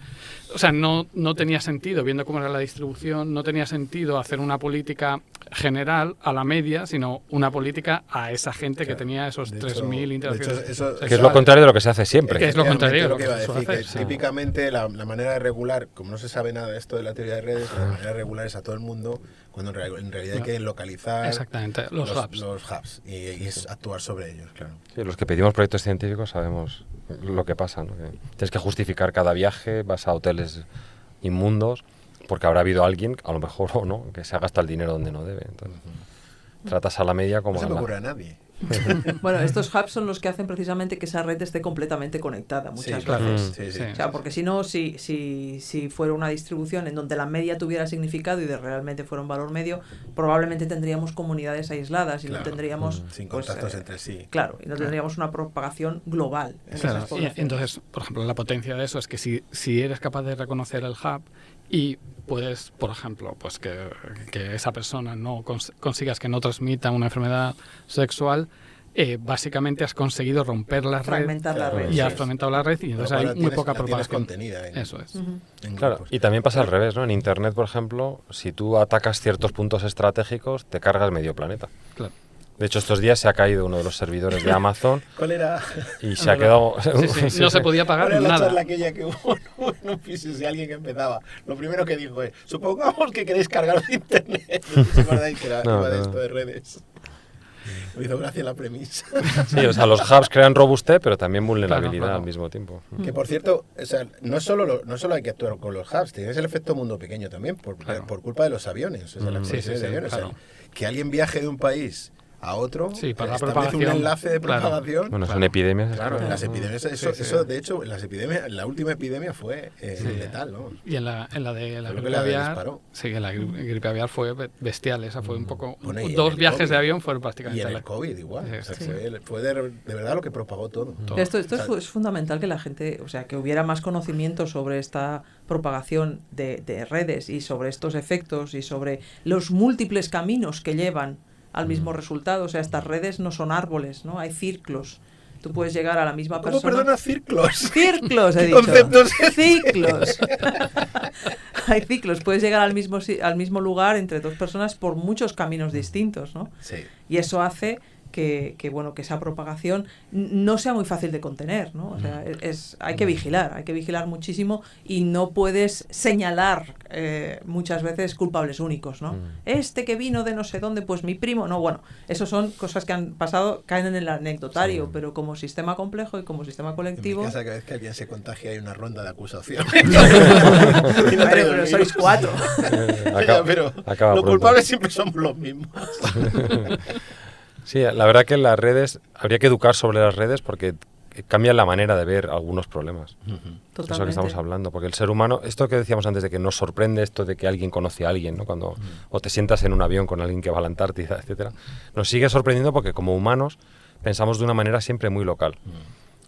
Speaker 4: o sea, no tenía sentido, viendo cómo era la distribución, no tenía sentido hacer una política general a la media, sino una política a esa gente que tenía esos
Speaker 7: De hecho-
Speaker 4: 3.000
Speaker 7: de hecho,
Speaker 4: interacciones.
Speaker 7: eso-
Speaker 5: Que es lo contrario de lo que se hace siempre.
Speaker 4: Que es lo contrario de lo
Speaker 7: que
Speaker 4: que
Speaker 7: iba a
Speaker 4: se suele
Speaker 7: decir, que
Speaker 4: hacer.
Speaker 7: típicamente la manera de regular, como no se sabe nada de esto de la teoría de redes, la manera de regular es a todo el mundo, cuando en realidad hay que localizar
Speaker 4: Exactamente, los hubs.
Speaker 7: los hubs y es actuar sobre ellos, claro.
Speaker 5: Sí, los que pedimos proyectos científicos sabemos lo que pasa, ¿no? Que tienes que justificar cada viaje, vas a hoteles inmundos, porque habrá habido alguien, a lo mejor o no, que se ha gastado el dinero donde no debe. Entonces, tratas a la media como
Speaker 7: No se
Speaker 5: a
Speaker 7: me
Speaker 5: la-
Speaker 7: ocurre a nadie.
Speaker 3: Bueno, estos hubs son los que hacen precisamente que esa red esté completamente conectada muchas
Speaker 7: claro,
Speaker 3: veces.
Speaker 7: sí, sí.
Speaker 4: Sí.
Speaker 3: O sea, porque si no, si fuera una distribución en donde la media tuviera significado y realmente fuera un valor medio, probablemente tendríamos comunidades aisladas y
Speaker 7: Claro.
Speaker 3: no tendríamos...
Speaker 7: Sin
Speaker 3: pues,
Speaker 7: contactos entre sí.
Speaker 3: Claro, y no tendríamos una propagación global en
Speaker 4: Claro,
Speaker 3: esas
Speaker 4: y
Speaker 3: poblaciones.
Speaker 4: entonces, por ejemplo, la potencia de eso es que si eres capaz de reconocer el hub y puedes, por ejemplo, pues que esa persona no consigas que no transmita una enfermedad sexual, básicamente has conseguido romper la red
Speaker 3: Fragmentar la red.
Speaker 4: y
Speaker 3: sí.
Speaker 4: has fragmentado la red y entonces
Speaker 7: Ahora
Speaker 4: hay muy poca
Speaker 7: la tienes
Speaker 4: propagación.
Speaker 7: contenida en-
Speaker 4: Eso es.
Speaker 3: Ujú.
Speaker 7: en
Speaker 5: Claro,
Speaker 7: grupos.
Speaker 5: y también pasa al revés, ¿no? En Internet, por ejemplo, si tú atacas ciertos puntos estratégicos, te cargas medio planeta.
Speaker 4: Claro.
Speaker 5: De hecho, estos días se ha caído uno de los servidores de Amazon
Speaker 7: ¿Cuál era,
Speaker 5: y se ha quedado...
Speaker 4: Sí, sí, no se podía pagar
Speaker 7: cuál era la
Speaker 4: nada.
Speaker 7: charla aquella que hubo en un piso de alguien que empezaba? Lo primero que dijo es, supongamos que queréis cargaros de internet. No sé si os acordáis que era
Speaker 5: No,
Speaker 7: iba de
Speaker 5: no.
Speaker 7: esto de redes. Me hizo gracia la premisa.
Speaker 5: Sí, o sea, los hubs crean robustez, pero también vulnerabilidad
Speaker 4: Claro.
Speaker 5: al mismo tiempo.
Speaker 7: Que por cierto, o sea, no solo hay que actuar con los hubs, tienes el efecto mundo pequeño también, por culpa de los aviones. O sea, las
Speaker 5: Sí,
Speaker 7: conexiones
Speaker 4: sí,
Speaker 7: de aviones.
Speaker 4: claro.
Speaker 7: O sea, que alguien viaje de un país a otro,
Speaker 4: Sí, para la
Speaker 7: establece un
Speaker 4: propagación,
Speaker 7: enlace de
Speaker 4: claro.
Speaker 7: propagación.
Speaker 5: Bueno,
Speaker 4: Claro.
Speaker 5: son epidemias.
Speaker 7: Claro, en las epidemias, eso,
Speaker 4: Sí, sí.
Speaker 7: eso de hecho, en las epidemias, la última epidemia fue letal, ¿no?
Speaker 4: Y en la de la
Speaker 7: Creo que
Speaker 4: gripe
Speaker 7: la
Speaker 4: aviar,
Speaker 7: disparó.
Speaker 4: sí, en la gripe aviar fue bestial, esa fue un poco...
Speaker 7: Bueno, y en
Speaker 4: dos
Speaker 7: el
Speaker 4: viajes
Speaker 7: COVID.
Speaker 4: de avión fueron
Speaker 7: Y
Speaker 4: prácticamente...
Speaker 7: en el COVID igual.
Speaker 4: Sí,
Speaker 7: O sea,
Speaker 4: sí.
Speaker 7: fue de verdad lo que propagó todo.
Speaker 4: Todo.
Speaker 3: Esto
Speaker 7: O sea,
Speaker 3: es fundamental que la gente, o sea, que hubiera más conocimiento sobre esta propagación de redes y sobre estos efectos y sobre los múltiples caminos que llevan al mismo resultado. O sea, estas redes no son árboles, ¿no? Hay círculos. Tú puedes llegar a la misma
Speaker 7: ¿Cómo
Speaker 3: persona.
Speaker 7: perdona círculos?
Speaker 3: Círculos, he
Speaker 7: ¿Qué
Speaker 3: dicho.
Speaker 7: conceptos es ese?
Speaker 3: Ciclos. Hay ciclos. Puedes llegar al mismo lugar entre dos personas por muchos caminos distintos, ¿no?
Speaker 7: Sí.
Speaker 3: Y eso hace que esa propagación no sea muy fácil de contener, ¿no? O sea, hay que vigilar muchísimo y no puedes señalar muchas veces culpables únicos, ¿no? Este que vino de no sé dónde, pues mi primo, no, bueno, eso son cosas que han pasado, caen en el anecdotario, pero como sistema complejo y como sistema
Speaker 7: En
Speaker 3: colectivo...
Speaker 7: mi casa, cada vez que alguien se contagia, hay una ronda de acusación.
Speaker 3: Bueno, pero sois 4.
Speaker 7: Ya, pero
Speaker 5: acaba
Speaker 7: los
Speaker 5: pronto.
Speaker 7: culpables siempre somos los mismos.
Speaker 5: Sí, la verdad que las redes, habría que educar sobre las redes porque cambian la manera de ver algunos problemas.
Speaker 3: Totalmente.
Speaker 5: Eso que estamos hablando, porque el ser humano, esto que decíamos antes de que nos sorprende esto de que alguien conoce a alguien, ¿no? Cuando o te sientas en un avión con alguien que va a la Antártida, etcétera, nos sigue sorprendiendo porque como humanos pensamos de una manera siempre muy local.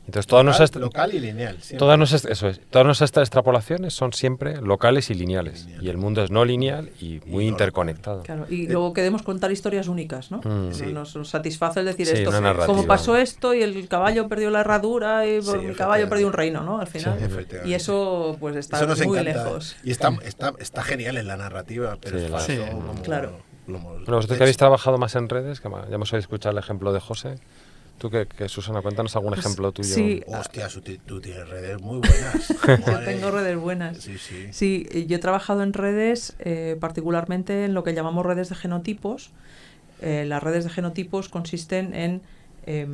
Speaker 5: Entonces todas nuestras
Speaker 7: Local y lineal. siempre.
Speaker 5: todas nuestras extrapolaciones son siempre locales y lineales, y el mundo es no lineal y muy
Speaker 7: no
Speaker 5: interconectado.
Speaker 3: Claro, y luego queremos contar historias únicas, ¿no?
Speaker 5: Sí.
Speaker 3: Nos satisface el decir
Speaker 5: Sí,
Speaker 3: esto.
Speaker 5: una narrativa.
Speaker 3: Como pasó esto y el caballo perdió la herradura y por
Speaker 7: Sí,
Speaker 3: mi caballo
Speaker 7: efectivamente.
Speaker 3: perdió un reino, ¿no? Al final.
Speaker 7: Sí, efectivamente.
Speaker 3: Y eso pues está
Speaker 7: Eso nos
Speaker 3: muy
Speaker 7: encanta.
Speaker 3: lejos.
Speaker 7: Y está genial en la narrativa, pero
Speaker 5: Sí,
Speaker 7: es
Speaker 5: la-
Speaker 7: falso
Speaker 4: Sí,
Speaker 7: como
Speaker 3: claro.
Speaker 5: Bueno, vosotros que habéis trabajado más en redes, que ya hemos oído escuchar el ejemplo de José. Tú, que Susana, cuéntanos algún ejemplo tuyo.
Speaker 3: Sí.
Speaker 7: Hostia, tú tienes redes muy buenas.
Speaker 3: Yo tengo redes buenas.
Speaker 7: Sí, sí.
Speaker 3: Sí, yo he trabajado en redes, particularmente en lo que llamamos redes de genotipos. Las redes de genotipos consisten en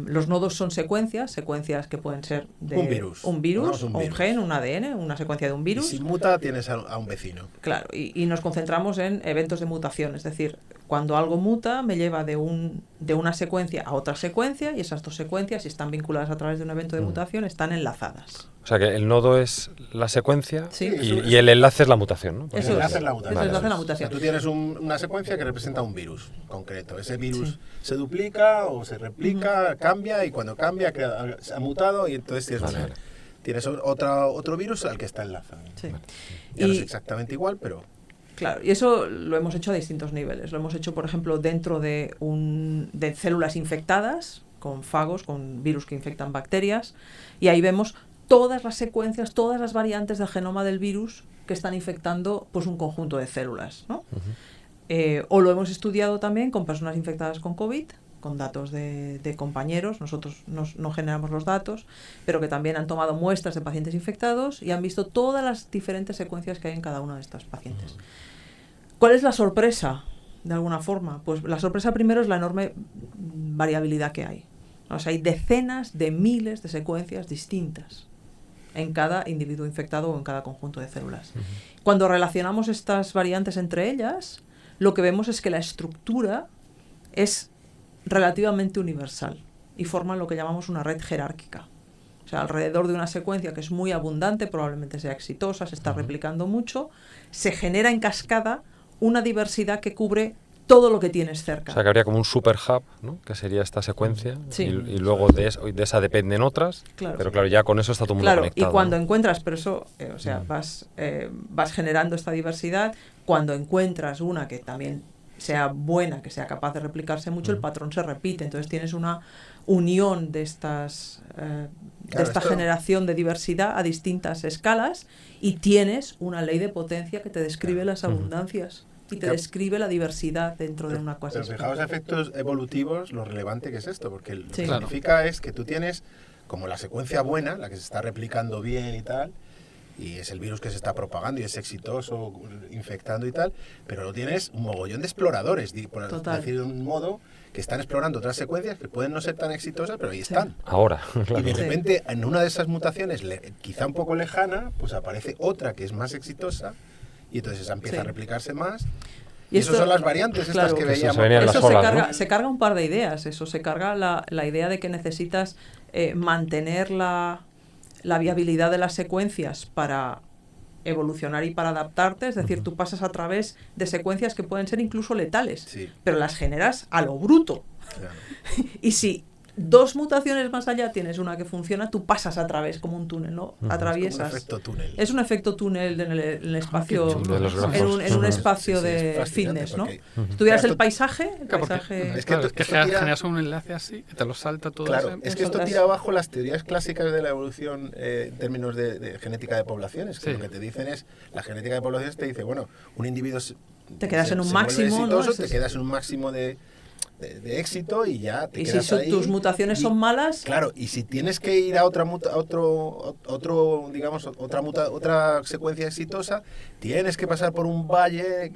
Speaker 3: los nodos son secuencias que pueden ser de
Speaker 7: un virus,
Speaker 3: un gen, un ADN, una secuencia de un virus.
Speaker 7: Y si muta tienes a un vecino.
Speaker 3: Claro, y nos concentramos en eventos de mutación, es decir, cuando algo muta me lleva de una secuencia a otra secuencia y esas dos secuencias, si están vinculadas a través de un evento de mutación, están enlazadas.
Speaker 5: O sea que el nodo es la secuencia
Speaker 3: Sí.
Speaker 5: y el enlace es la mutación, ¿no?
Speaker 3: Eso
Speaker 7: El enlace
Speaker 3: es.
Speaker 7: es la mutación.
Speaker 3: Eso es, hace la
Speaker 7: O
Speaker 3: mutación.
Speaker 7: sea, tú tienes una secuencia que representa un virus concreto. Ese virus se duplica o se replica, cambia, y cuando cambia se ha mutado y entonces tienes otro virus al que está enlazado.
Speaker 3: Sí.
Speaker 7: Ya no es exactamente igual, pero...
Speaker 3: Claro, y eso lo hemos hecho a distintos niveles. Lo hemos hecho, por ejemplo, dentro de células infectadas, con fagos, con virus que infectan bacterias, y ahí vemos todas las secuencias, todas las variantes del genoma del virus que están infectando pues un conjunto de células, ¿no? O lo hemos estudiado también con personas infectadas con COVID, con datos de compañeros. Nosotros no generamos los datos, pero que también han tomado muestras de pacientes infectados y han visto todas las diferentes secuencias que hay en cada uno de estos pacientes. ¿Cuál es la sorpresa, de alguna forma? Pues la sorpresa primero es la enorme variabilidad que hay. O sea, hay decenas de miles de secuencias distintas en cada individuo infectado o en cada conjunto de células. Cuando relacionamos estas variantes entre ellas, lo que vemos es que la estructura es relativamente universal y forman lo que llamamos una red jerárquica. O sea, alrededor de una secuencia que es muy abundante, probablemente sea exitosa, se está replicando mucho, se genera en cascada una diversidad que cubre todo lo que tienes cerca.
Speaker 5: O sea, que habría como un super hub, ¿no? Que sería esta secuencia.
Speaker 3: Sí.
Speaker 5: Y luego de esa dependen otras.
Speaker 3: Claro.
Speaker 5: Pero claro, ya con eso está todo el mundo
Speaker 3: Claro,
Speaker 5: conectado.
Speaker 3: y cuando
Speaker 5: ¿no?
Speaker 3: encuentras, pero eso, o sea, vas generando esta diversidad. Cuando encuentras una que también sea buena, que sea capaz de replicarse mucho, el patrón se repite. Entonces tienes una unión de estas de esta generación de diversidad a distintas escalas y tienes una ley de potencia que te describe las abundancias y te describe la diversidad dentro de una cosa.
Speaker 7: Pero fijaos efectos evolutivos, lo relevante que es esto, porque lo que
Speaker 4: Claro.
Speaker 7: significa es que tú tienes como la secuencia buena, la que se está replicando bien y tal, y es el virus que se está propagando y es exitoso, infectando y tal, pero lo tienes un mogollón de exploradores, por
Speaker 3: Total.
Speaker 7: decir de un modo, que están explorando otras secuencias que pueden no ser tan exitosas, pero ahí están.
Speaker 5: Ahora,
Speaker 7: Y
Speaker 5: claro.
Speaker 7: de repente, en una de esas mutaciones, quizá un poco lejana, pues aparece otra que es más exitosa, y entonces esa empieza a replicarse más. Y esas son las variantes estas que
Speaker 5: Eso
Speaker 7: veíamos.
Speaker 5: se venían las
Speaker 3: Eso
Speaker 5: olas, ¿no?
Speaker 3: se carga un par de ideas. Eso se carga la idea de que necesitas mantener la viabilidad de las secuencias para evolucionar y para adaptarte. Es decir, tú pasas a través de secuencias que pueden ser incluso letales,
Speaker 7: Sí.
Speaker 3: pero las generas a lo bruto.
Speaker 7: Claro.
Speaker 3: Y si dos mutaciones más allá tienes una que funciona, tú pasas a través como un túnel, ¿no? Atraviesas.
Speaker 7: Es como un efecto túnel.
Speaker 3: Es un efecto túnel en el espacio,
Speaker 4: chulo.
Speaker 5: De los grafos.
Speaker 3: en un espacio
Speaker 7: Sí, sí, es
Speaker 3: de
Speaker 7: fascinante
Speaker 3: fitness, ¿no?
Speaker 7: porque-
Speaker 3: Estudias
Speaker 7: Claro,
Speaker 3: el paisaje,
Speaker 4: Claro, porque-
Speaker 3: paisaje...
Speaker 7: Es que
Speaker 4: Claro,
Speaker 7: esto
Speaker 4: es que
Speaker 7: tira-
Speaker 4: generas un enlace así que te lo salta todo
Speaker 7: Claro,
Speaker 4: ese-
Speaker 7: es que esto
Speaker 3: Nosotras-
Speaker 7: tira abajo las teorías clásicas de la evolución en términos de genética de poblaciones. Que
Speaker 4: Sí.
Speaker 7: lo que te dicen es, la genética de poblaciones te dice, bueno, un individuo
Speaker 3: Te quedas en un
Speaker 7: se vuelve
Speaker 3: máximo, ¿no?
Speaker 7: exitoso, te
Speaker 3: Es-
Speaker 7: quedas en un máximo de éxito y ya te
Speaker 3: Y si
Speaker 7: quedas ahí.
Speaker 3: tus mutaciones
Speaker 7: Y-
Speaker 3: son malas,
Speaker 7: Claro, y si tienes que ir a otra secuencia exitosa, tienes que pasar por un valle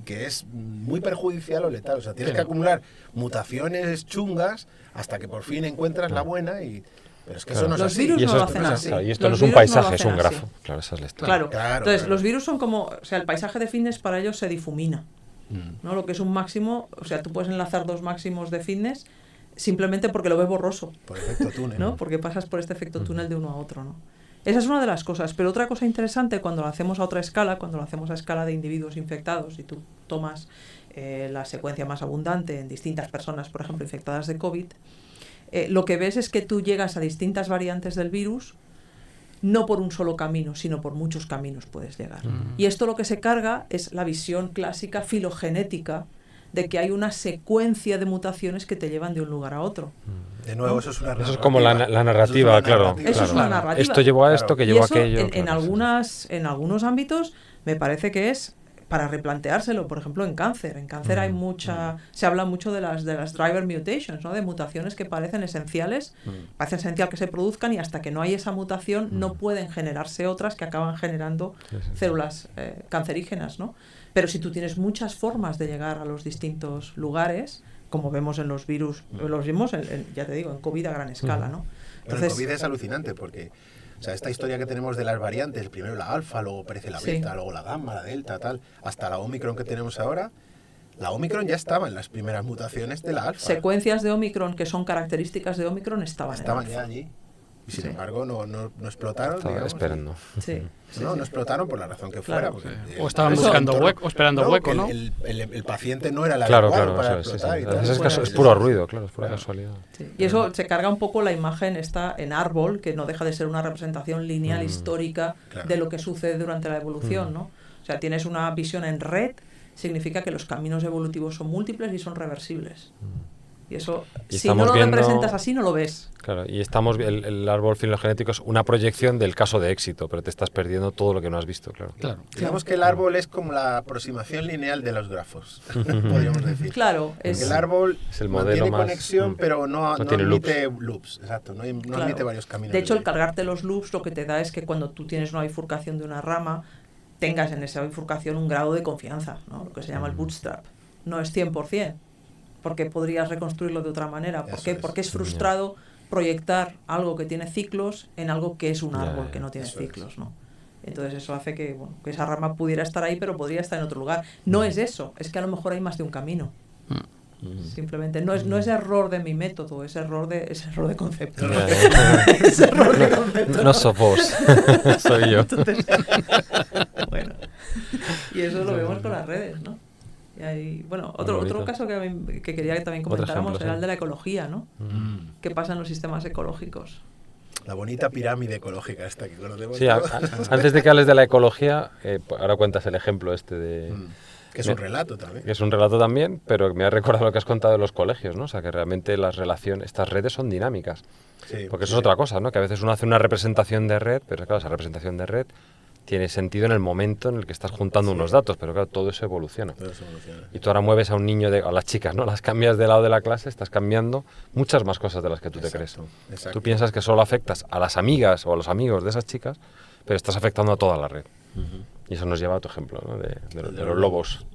Speaker 7: que es muy perjudicial o letal. O sea, tienes que acumular mutaciones chungas hasta que por fin encuentras la buena. Pero es que eso no es
Speaker 3: Los
Speaker 7: así.
Speaker 3: virus
Speaker 5: Y
Speaker 3: no
Speaker 5: eso
Speaker 3: lo
Speaker 5: es-
Speaker 3: hacen
Speaker 5: claro,
Speaker 3: así.
Speaker 5: y esto no
Speaker 3: Los
Speaker 5: es un
Speaker 3: virus no lo
Speaker 5: paisaje, es
Speaker 3: hacen
Speaker 5: un
Speaker 3: así.
Speaker 5: grafo. Claro, esa es la historia.
Speaker 3: Claro.
Speaker 7: Claro,
Speaker 3: Entonces,
Speaker 7: claro.
Speaker 3: los virus son como... O sea, el paisaje de fitness para ellos se difumina, ¿no? Lo que es un máximo... O sea, tú puedes enlazar dos máximos de fitness simplemente porque lo ves borroso,
Speaker 7: Por efecto túnel.
Speaker 3: ¿no? Porque pasas por este efecto túnel de uno a otro, ¿no? Esa es una de las cosas. Pero otra cosa interesante cuando lo hacemos a otra escala, cuando lo hacemos a escala de individuos infectados, y tú tomas la secuencia más abundante en distintas personas, por ejemplo, infectadas de COVID, lo que ves es que tú llegas a distintas variantes del virus, no por un solo camino, sino por muchos caminos puedes llegar. Y esto lo que se carga es la visión clásica filogenética de que hay una secuencia de mutaciones que te llevan de un lugar a otro.
Speaker 7: De nuevo, eso es una narrativa.
Speaker 5: Eso es como la narrativa,
Speaker 7: Eso es una
Speaker 5: claro.
Speaker 7: narrativa.
Speaker 3: Eso es una narrativa.
Speaker 5: Esto llevó a esto, que
Speaker 3: Y
Speaker 5: llevó a
Speaker 3: eso
Speaker 5: aquello.
Speaker 3: en
Speaker 5: claro, sí.
Speaker 3: algunos ámbitos me parece que es para replanteárselo. Por ejemplo, en cáncer. En cáncer hay se habla mucho de las driver mutations, ¿no? De mutaciones que parecen esenciales, parece esencial que se produzcan y hasta que no hay esa mutación no pueden generarse otras que acaban generando células cancerígenas, ¿no? Pero si tú tienes muchas formas de llegar a los distintos lugares, como vemos en los virus, los vimos, ya te digo, en COVID a gran escala, ¿no?
Speaker 7: Entonces, el COVID es alucinante porque, o sea, esta historia que tenemos de las variantes, primero la alfa, luego aparece la beta, luego la gamma, la delta, tal, hasta la Omicron que tenemos ahora. La Omicron ya estaba en las primeras mutaciones de la alfa.
Speaker 3: Secuencias de Omicron que son características de Omicron estaban
Speaker 7: ya allí. Y sin embargo no explotaron.
Speaker 5: Estaban esperando.
Speaker 7: No explotaron por la razón que fuera.
Speaker 3: Claro.
Speaker 4: O estaban buscando hueco, esperando hueco, ¿no?
Speaker 7: El paciente no era el
Speaker 5: claro,
Speaker 7: adecuado
Speaker 5: claro,
Speaker 7: para
Speaker 5: eso
Speaker 7: explotar.
Speaker 5: es puro ruido, claro, es pura casualidad.
Speaker 3: Sí. Y eso se carga un poco la imagen esta en árbol, que no deja de ser una representación lineal histórica de lo que sucede durante la evolución, ¿no? O sea, tienes una visión en red, significa que los caminos evolutivos son múltiples y son reversibles. Y eso, si no lo representas así, no lo ves.
Speaker 5: Claro, y el árbol filogenético es una proyección del caso de éxito, pero te estás perdiendo todo lo que no has visto, claro.
Speaker 7: Digamos que el árbol es como la aproximación lineal de los grafos, podríamos decir.
Speaker 3: Claro,
Speaker 7: el árbol
Speaker 5: es el modelo
Speaker 7: tiene
Speaker 5: más,
Speaker 7: conexión, pero no
Speaker 5: tiene
Speaker 7: admite loops. Exacto, no admite varios caminos.
Speaker 3: De hecho, el cargarte los loops lo que te da es que cuando tú tienes una bifurcación de una rama, tengas en esa bifurcación un grado de confianza, ¿no? Lo que se llama el bootstrap. No es 100%. Porque podrías reconstruirlo de otra manera. ¿Por qué? Porque es frustrado proyectar algo que tiene ciclos en algo que es un árbol que no tiene ciclos, ¿no? Entonces eso hace que esa rama pudiera estar ahí, pero podría estar en otro lugar. No es eso, es que a lo mejor hay más de un camino. Simplemente no es error de mi método, es error de concepto. Es error de concepto.
Speaker 5: No sos vos, soy yo.
Speaker 3: Entonces, bueno, y eso lo vemos con las redes, ¿no? Y hay, otro caso que quería que también comentáramos era el de la ecología, ¿no? ¿Qué pasa en los sistemas ecológicos?
Speaker 7: La bonita pirámide ecológica esta que conocemos.
Speaker 5: Sí, antes de que hables de la ecología, ahora cuentas el ejemplo este de...
Speaker 7: Que es un relato también.
Speaker 5: Que es un relato también, pero me ha recordado lo que has contado de los colegios, ¿no? O sea, que realmente estas redes son dinámicas. Sí, porque eso es otra cosa, ¿no? Que a veces uno hace una representación de red, pero claro, esa representación de red tiene sentido en el momento en el que estás juntando unos datos, pero claro, todo eso evoluciona. Y tú ahora mueves a un niño, a las chicas, ¿no? Las cambias de lado de la clase, estás cambiando muchas más cosas de las que tú te crees. Exacto. Tú piensas que solo afectas a las amigas o a los amigos de esas chicas, pero estás afectando a toda la red. Y eso nos lleva a tu ejemplo, ¿no? de los lobos.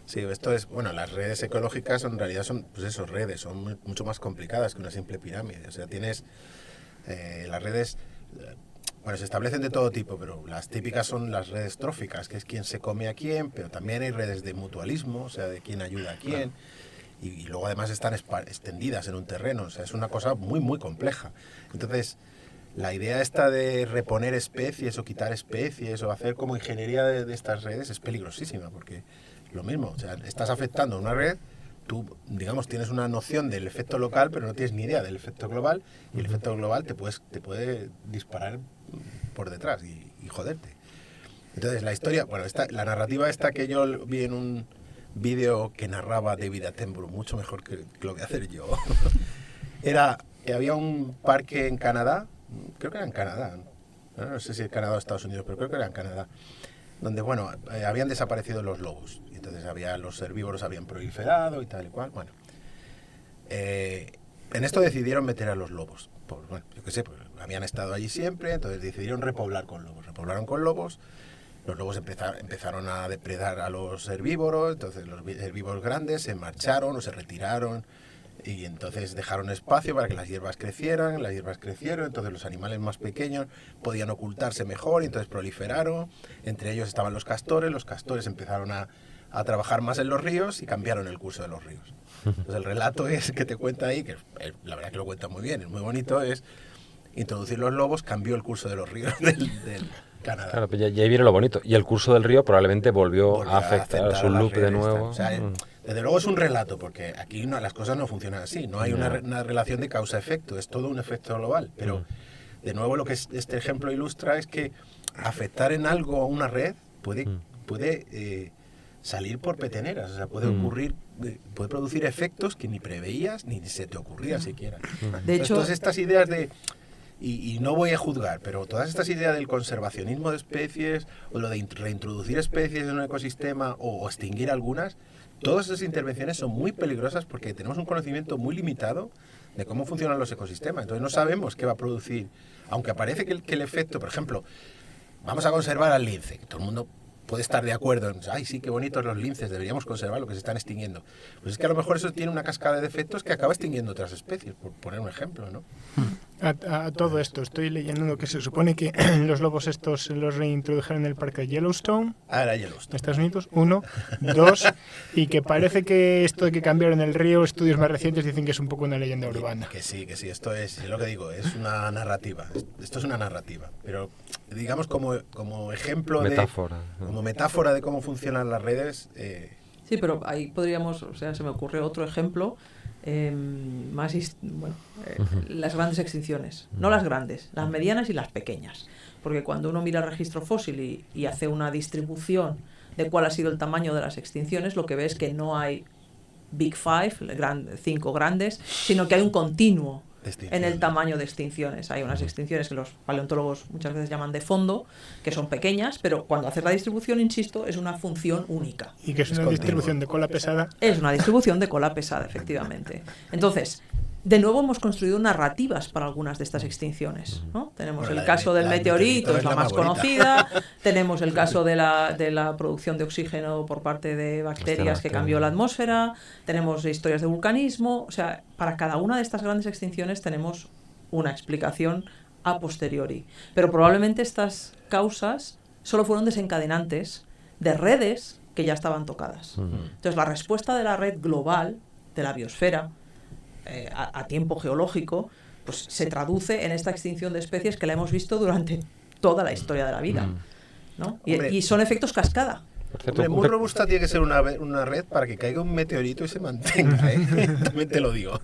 Speaker 7: Sí, esto es, las redes ecológicas en realidad son, redes, son mucho más complicadas que una simple pirámide. O sea, tienes las redes... se establecen de todo tipo, pero las típicas son las redes tróficas, que es quién se come a quién, pero también hay redes de mutualismo, o sea, de quién ayuda a quién, y luego además están extendidas en un terreno, o sea, es una cosa muy, muy compleja. Entonces, la idea esta de reponer especies o quitar especies o hacer como ingeniería de estas redes es peligrosísima, porque lo mismo, o sea, estás afectando a una red, tú, digamos, tienes una noción del efecto local, pero no tienes ni idea del efecto global, y el efecto global te puede disparar por detrás y joderte. Entonces la historia, la narrativa esta que yo vi en un vídeo que narraba David Attenborough, mucho mejor que lo que voy a hacer yo, era que había un parque en Canadá, creo que era en Canadá, no sé si en Canadá o Estados Unidos, pero creo que era en Canadá, donde habían desaparecido los lobos, y entonces los herbívoros habían proliferado y tal y cual. En esto decidieron meter a los lobos. Yo qué sé, habían estado allí siempre, entonces decidieron repoblar con lobos. Repoblaron con lobos, los lobos empezaron a depredar a los herbívoros, entonces los herbívoros grandes se marcharon o se retiraron y entonces dejaron espacio para que las hierbas crecieran, entonces los animales más pequeños podían ocultarse mejor y entonces proliferaron, entre ellos estaban los castores empezaron a trabajar más en los ríos y cambiaron el curso de los ríos. Entonces el relato que te cuenta ahí, que la verdad que lo cuenta muy bien, es muy bonito, es introducir los lobos cambió el curso de los ríos del Canadá.
Speaker 5: Claro, pues ya viene lo bonito. Y el curso del río probablemente volvió a afectar a su loop de nuevo.
Speaker 7: O sea, desde luego es un relato, porque aquí las cosas no funcionan así. No hay una relación de causa-efecto, es todo un efecto global. Pero, de nuevo, lo que este ejemplo ilustra es que afectar en algo a una red puede salir por peteneras. O sea, puede ocurrir, puede producir efectos que ni preveías ni se te ocurría siquiera.
Speaker 3: De hecho,
Speaker 7: todas estas ideas de Y no voy a juzgar, pero todas estas ideas del conservacionismo de especies, o lo de reintroducir especies en un ecosistema, o extinguir algunas, todas esas intervenciones son muy peligrosas porque tenemos un conocimiento muy limitado de cómo funcionan los ecosistemas. Entonces no sabemos qué va a producir. Aunque parece que el efecto, por ejemplo, vamos a conservar al lince, que todo el mundo puede estar de acuerdo en, ay, sí, qué bonitos los linces, deberíamos conservar lo que se están extinguiendo. Pues es que a lo mejor eso tiene una cascada de efectos que acaba extinguiendo otras especies, por poner un ejemplo, ¿no?
Speaker 6: A todo esto, estoy leyendo lo que se supone que los lobos estos los reintrodujeron en el parque de Yellowstone.
Speaker 7: Era Yellowstone.
Speaker 6: En Estados Unidos, 1, 2, y que parece que esto de que cambiaron el río, estudios más recientes dicen que es un poco una leyenda urbana.
Speaker 7: Que sí, esto es lo que digo, es una narrativa. Esto es una narrativa, pero digamos como ejemplo
Speaker 5: metáfora,
Speaker 7: ¿no? Como metáfora de cómo funcionan las redes.
Speaker 3: Sí, pero ahí podríamos, o sea, se me ocurre otro ejemplo, las grandes extinciones, no las grandes, las medianas y las pequeñas, porque cuando uno mira el registro fósil y hace una distribución de cuál ha sido el tamaño de las extinciones, lo que ve es que no hay Big Five, 5 grandes, sino que hay un continuo en el tamaño de extinciones. Hay unas extinciones que los paleontólogos muchas veces llaman de fondo, que son pequeñas, pero cuando haces la distribución, insisto, es una función única.
Speaker 6: Y que es una distribución de cola pesada.
Speaker 3: Es una distribución de cola pesada, efectivamente. Entonces, de nuevo hemos construido narrativas para algunas de estas extinciones, ¿no? Tenemos el caso del meteorito, es la más conocida. Tenemos el caso de la producción de oxígeno por parte de bacterias que cambió la atmósfera. Tenemos historias de vulcanismo. O sea, para cada una de estas grandes extinciones tenemos una explicación a posteriori. Pero probablemente estas causas solo fueron desencadenantes de redes que ya estaban tocadas. Entonces, la respuesta de la red global, de la biosfera, a tiempo geológico, pues se traduce en esta extinción de especies que la hemos visto durante toda la historia de la vida, ¿no? Y son efectos cascada.
Speaker 7: Hombre, muy robusta tiene que ser una red para que caiga un meteorito y se mantenga, ¿eh? También te lo digo.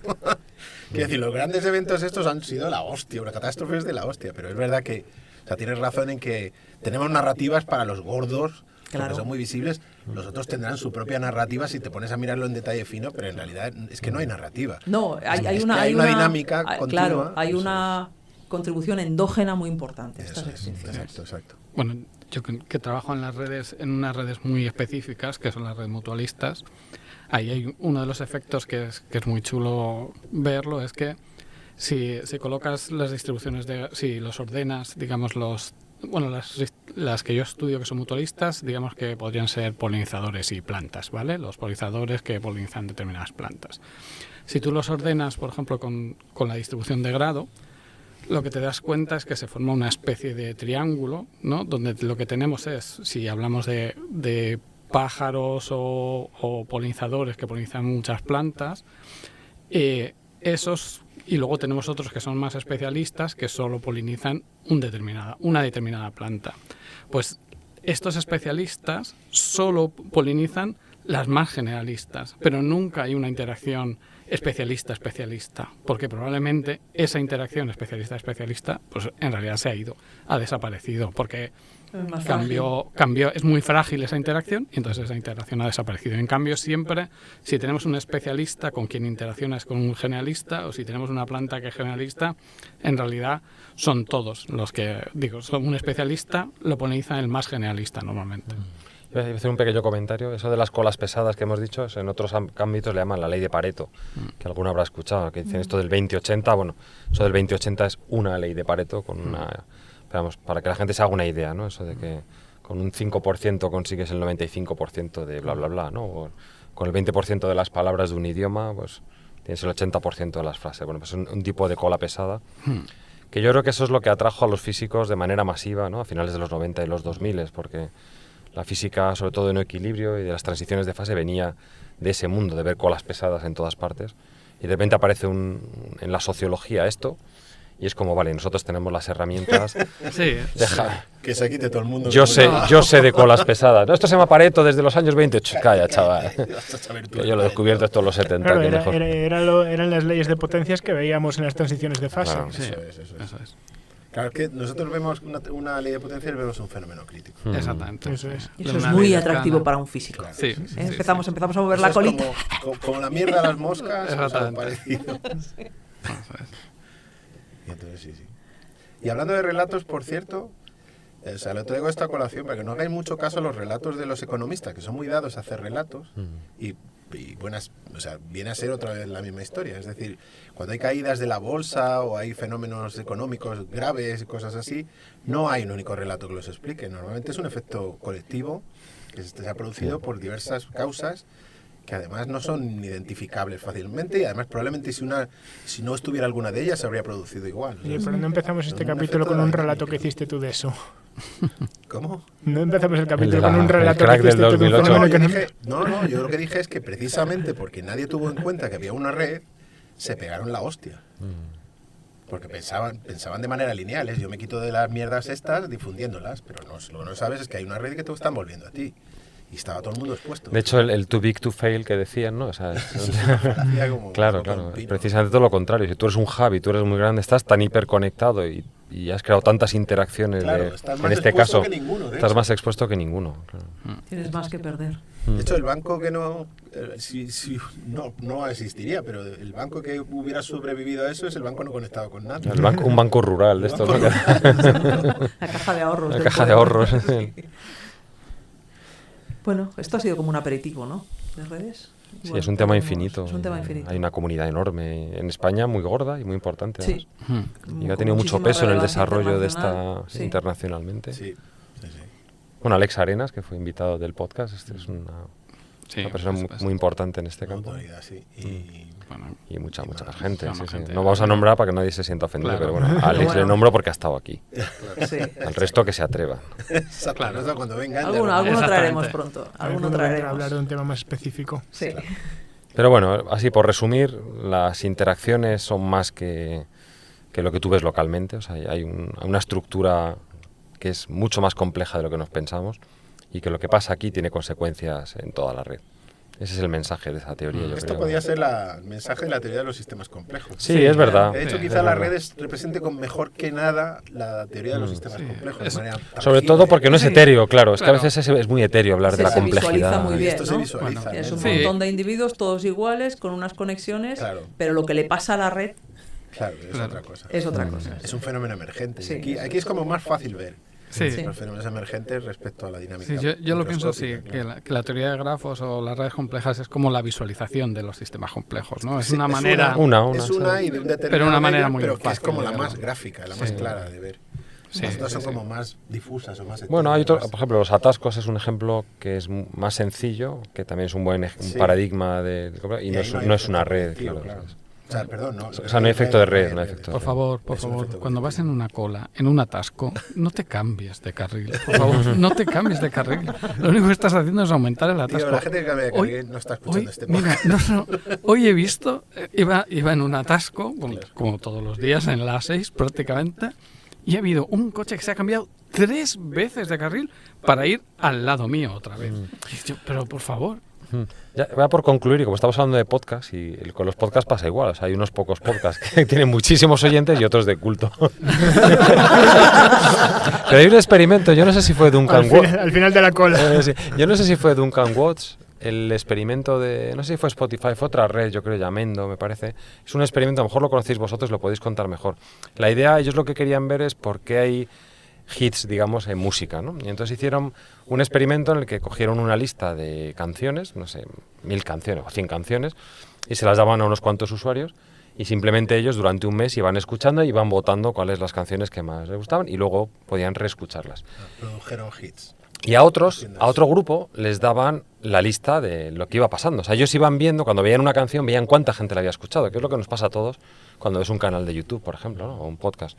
Speaker 7: Quiero decir, los grandes eventos estos han sido la hostia, una catástrofe es de la hostia, pero es verdad que, o sea, tienes razón en que tenemos narrativas para los gordos, claro, que son muy visibles. Los otros tendrán su propia narrativa si te pones a mirarlo en detalle fino, pero en realidad es que no hay narrativa.
Speaker 3: No, hay una
Speaker 7: dinámica continua.
Speaker 3: Claro, hay una contribución endógena muy importante a estas extinciones.
Speaker 7: Exacto.
Speaker 4: Bueno, yo que trabajo en las redes, en unas redes muy específicas, que son las redes mutualistas, ahí hay uno de los efectos que es muy chulo verlo, es que si colocas las distribuciones, si los ordenas, digamos, las que yo estudio que son mutualistas, digamos que podrían ser polinizadores y plantas, ¿vale? Los polinizadores que polinizan determinadas plantas. Si tú los ordenas, por ejemplo, con la distribución de grado, lo que te das cuenta es que se forma una especie de triángulo, ¿no? Donde lo que tenemos es, si hablamos de pájaros o polinizadores que polinizan muchas plantas, esos, y luego tenemos otros que son más especialistas que solo polinizan una determinada planta. Pues estos especialistas solo polinizan las más generalistas, pero nunca hay una interacción especialista-especialista, porque probablemente esa interacción especialista-especialista pues en realidad ha desaparecido, porque es muy frágil esa interacción y entonces esa interacción ha desaparecido. En cambio, siempre, si tenemos un especialista con quien interacciona es con un generalista, o si tenemos una planta que es generalista, en realidad son todos los que, son un especialista, lo poliniza el más generalista normalmente.
Speaker 5: Voy a hacer un pequeño comentario. Eso de las colas pesadas que hemos didicho, en otros ámbitos le llaman la ley de Pareto, que alguno habrá escuchado, que dicen esto del 20-80. Bueno, eso del 20-80 es una ley de Pareto con para que la gente se haga una idea, ¿no? Eso de que con un 5% consigues el 95% de bla, bla, bla, ¿no? O con el 20% de las palabras de un idioma, pues tienes el 80% de las frases. Bueno, pues un tipo de cola pesada, que yo creo que eso es lo que atrajo a los físicos de manera masiva, ¿no? A finales de los 90 y los 2000, porque la física, sobre todo de no equilibrio y de las transiciones de fase, venía de ese mundo, de ver colas pesadas en todas partes. Y de repente aparece en la sociología esto, y es como, vale, nosotros tenemos las herramientas.
Speaker 4: Sí.
Speaker 7: Que se quite todo el mundo.
Speaker 5: Yo sé de colas pesadas. No, esto se llama Pareto desde los años 20. Calla, chaval. Que yo lo he descubierto esto en los 70.
Speaker 6: Claro, eran las leyes de potencias que veíamos en las transiciones de fase.
Speaker 5: Claro.
Speaker 4: Sí,
Speaker 7: eso es. Claro, es que nosotros vemos una ley de potencias y vemos un fenómeno crítico.
Speaker 4: Exactamente.
Speaker 6: Eso es.
Speaker 3: Eso es muy atractivo para un físico.
Speaker 7: Claro,
Speaker 4: sí.
Speaker 3: Empezamos a mover
Speaker 7: eso
Speaker 3: la colita.
Speaker 7: Como la mierda de las moscas, o algo
Speaker 4: Exactamente.
Speaker 7: parecido.
Speaker 4: Eso es.
Speaker 7: Y entonces sí. Y hablando de relatos, por cierto, o sea, le traigo esta colación para que no hagáis mucho caso a los relatos de los economistas, que son muy dados a hacer relatos y buenas, o sea, viene a ser otra vez la misma historia. Es decir, cuando hay caídas de la bolsa o hay fenómenos económicos graves y cosas así, no hay un único relato que los explique. Normalmente es un efecto colectivo que se ha producido por diversas causas que además no son identificables fácilmente y además probablemente si no estuviera alguna de ellas se habría producido igual.
Speaker 6: Oye, pero no empezamos este capítulo con un relato que hiciste tú de eso.
Speaker 7: ¿Cómo?
Speaker 6: No empezamos el capítulo
Speaker 5: El de
Speaker 6: con un
Speaker 5: el
Speaker 6: relato
Speaker 5: crack
Speaker 6: que hiciste
Speaker 5: del
Speaker 6: tú de un
Speaker 5: 2008.
Speaker 6: fenómeno
Speaker 7: yo lo que dije es que precisamente porque nadie tuvo en cuenta que había una red, se pegaron la hostia. Porque pensaban de manera lineal. Yo me quito de las mierdas estas difundiéndolas, pero lo que no sabes es que hay una red que te están volviendo a ti. Y estaba todo el mundo expuesto.
Speaker 5: De hecho, el too big to fail que decían, ¿no? O sea, claro.
Speaker 7: Claro.
Speaker 5: Precisamente todo lo contrario. Si tú eres un hub y tú eres muy grande, estás tan hiperconectado y has creado tantas interacciones.
Speaker 7: Claro, estás
Speaker 5: en
Speaker 7: más
Speaker 5: este
Speaker 7: expuesto
Speaker 5: caso,
Speaker 7: que ninguno, de
Speaker 5: estás
Speaker 7: hecho.
Speaker 5: más expuesto que ninguno. Claro.
Speaker 3: Tienes más que perder.
Speaker 7: De hecho, el banco que no existiría, pero el banco que hubiera sobrevivido a eso es el banco no conectado con nada.
Speaker 5: Un banco rural de estos, ¿no?
Speaker 3: La caja de ahorros.
Speaker 5: La
Speaker 3: del
Speaker 5: caja de
Speaker 3: pueblo.
Speaker 5: ahorros.
Speaker 3: Sí. Bueno, esto ha sido como un aperitivo, ¿no? De redes.
Speaker 5: Sí,
Speaker 3: Bueno,
Speaker 5: es un tema
Speaker 3: tenemos-
Speaker 5: infinito.
Speaker 3: Es un tema infinito.
Speaker 5: Hay una comunidad enorme en España, muy gorda y muy importante.
Speaker 3: Sí.
Speaker 5: además. Y
Speaker 3: Con
Speaker 5: ha tenido mucho
Speaker 3: muchísima
Speaker 5: peso en el
Speaker 3: relevancia
Speaker 5: desarrollo de esta
Speaker 3: internacional. Sí.
Speaker 5: internacionalmente.
Speaker 7: Sí.
Speaker 5: Bueno, Alex Arenas, que fue invitado del podcast, es una persona muy importante en este
Speaker 7: Una
Speaker 5: campo.
Speaker 7: autoridad, sí.
Speaker 4: Bueno,
Speaker 5: Y mucha
Speaker 7: más
Speaker 5: gente.
Speaker 4: más
Speaker 5: sí, sí.
Speaker 4: gente.
Speaker 5: No vamos a nombrar para que nadie se sienta ofendido,
Speaker 4: Claro.
Speaker 5: pero bueno, a Alex
Speaker 3: Bueno.
Speaker 5: le nombro porque ha estado aquí.
Speaker 3: Sí.
Speaker 5: Al resto que se atreva.
Speaker 7: Exacto. Eso cuando vengan.
Speaker 3: Alguno
Speaker 4: Exactamente.
Speaker 3: traeremos pronto. Alguno
Speaker 6: Alguno vendrá a
Speaker 3: traeremos.
Speaker 6: hablar de un tema más específico.
Speaker 3: Sí.
Speaker 5: Pero bueno, así por resumir, las interacciones son más que lo que tú ves localmente. O sea, hay una estructura que es mucho más compleja de lo que nos pensamos y que lo que pasa aquí tiene consecuencias en toda la red. Ese es el mensaje de esa teoría, yo
Speaker 7: Esto
Speaker 5: creo.
Speaker 7: podría ser el mensaje de la teoría de los sistemas complejos.
Speaker 5: Sí, es verdad.
Speaker 7: De hecho,
Speaker 4: Sí,
Speaker 7: quizá
Speaker 5: es
Speaker 7: las
Speaker 5: verdad.
Speaker 7: redes represente con mejor que nada la teoría de los sistemas
Speaker 4: Sí.
Speaker 7: complejos. de
Speaker 4: Es-
Speaker 7: manera
Speaker 5: Sobre
Speaker 7: tangible.
Speaker 5: todo porque no es
Speaker 4: Sí,
Speaker 5: etéreo, claro. Es que a
Speaker 4: claro.
Speaker 5: veces es muy etéreo hablar
Speaker 3: Sí,
Speaker 5: de la
Speaker 3: se visualiza
Speaker 5: complejidad.
Speaker 3: muy
Speaker 7: Y
Speaker 3: bien,
Speaker 7: esto
Speaker 3: ¿no?
Speaker 7: se visualiza.
Speaker 4: Bueno,
Speaker 3: Es un
Speaker 4: Sí.
Speaker 3: montón de individuos todos iguales, con unas conexiones,
Speaker 7: Claro.
Speaker 3: pero lo que le pasa a la red
Speaker 7: Claro, es
Speaker 4: Claro.
Speaker 7: otra cosa.
Speaker 3: es otra cosa.
Speaker 7: Es un fenómeno emergente.
Speaker 3: Sí.
Speaker 7: Aquí es como más fácil ver
Speaker 4: Sí.
Speaker 3: Sí.
Speaker 7: los fenómenos emergentes respecto a la dinámica.
Speaker 4: Sí, yo lo pienso así,
Speaker 7: microscópica, claro.
Speaker 4: que la teoría de grafos o las redes complejas es como la visualización de los sistemas complejos, ¿no? Es
Speaker 7: Sí,
Speaker 4: una
Speaker 7: es
Speaker 4: manera...
Speaker 7: es
Speaker 5: sí.
Speaker 7: una y de un determinado
Speaker 4: Pero una manera
Speaker 7: medio,
Speaker 4: muy
Speaker 7: pero que es
Speaker 4: fácil
Speaker 7: como
Speaker 4: de
Speaker 7: la
Speaker 4: verlo.
Speaker 7: más gráfica, la más
Speaker 4: Sí.
Speaker 7: clara de ver.
Speaker 4: Sí,
Speaker 7: Las dos
Speaker 4: sí,
Speaker 7: son
Speaker 4: sí.
Speaker 7: como más difusas o más
Speaker 5: Bueno, hay otro,
Speaker 7: etéreas.
Speaker 5: por ejemplo, los atascos es un ejemplo que es más sencillo, que también es un buen
Speaker 7: Sí.
Speaker 5: paradigma de y no
Speaker 7: ahí
Speaker 5: es,
Speaker 7: hay
Speaker 5: no es una
Speaker 7: efecto
Speaker 5: red,
Speaker 7: colectivo,
Speaker 5: claro.
Speaker 7: O sea, perdón, no.
Speaker 5: O sea, no hay efecto de red, no hay efecto de
Speaker 4: Por
Speaker 5: red.
Speaker 4: favor,
Speaker 7: Es un efecto
Speaker 4: cuando vas en
Speaker 7: colectivo.
Speaker 4: una cola, en un atasco, no te cambies de carril. Por favor, no te cambies de carril. Lo único que estás haciendo es aumentar el atasco.
Speaker 7: Tío, la gente que cambia de
Speaker 4: Hoy-
Speaker 7: carril no está escuchando
Speaker 4: Hoy,
Speaker 7: este
Speaker 4: mira,
Speaker 7: podcast.
Speaker 4: hoy he visto, iba en un atasco, como todos los días, en la A6 prácticamente, y ha habido un coche que se ha cambiado 3 veces de carril para ir al lado mío otra vez. Y yo, pero por favor.
Speaker 5: Ya, voy a por concluir, y como estamos hablando de podcast, y con los podcasts pasa igual, o sea, hay unos pocos podcasts que tienen muchísimos oyentes y otros de culto. Pero hay un experimento, yo no sé si fue Duncan Watts.
Speaker 6: Al final de la cola.
Speaker 5: Sí. Yo no sé si fue Duncan Watts, el experimento de, no sé si fue Spotify, fue otra red, yo creo, Yamendo, me parece. Es un experimento, a lo mejor lo conocéis vosotros, lo podéis contar mejor. La idea, ellos lo que querían ver es por qué hay hits, digamos, en música, ¿no? Y entonces hicieron un experimento en el que cogieron una lista de canciones, no sé, 1000 canciones o 100 canciones, y se las daban a unos cuantos usuarios, y simplemente ellos durante un mes iban escuchando y iban votando cuáles las canciones que más les gustaban, y luego podían reescucharlas.
Speaker 7: Produjeron hits.
Speaker 5: Y a otros, a otro grupo, les daban la lista de lo que iba pasando. O sea, ellos iban viendo, cuando veían una canción, veían cuánta gente la había escuchado, que es lo que nos pasa a todos cuando ves un canal de YouTube, por ejemplo, ¿no? O un podcast.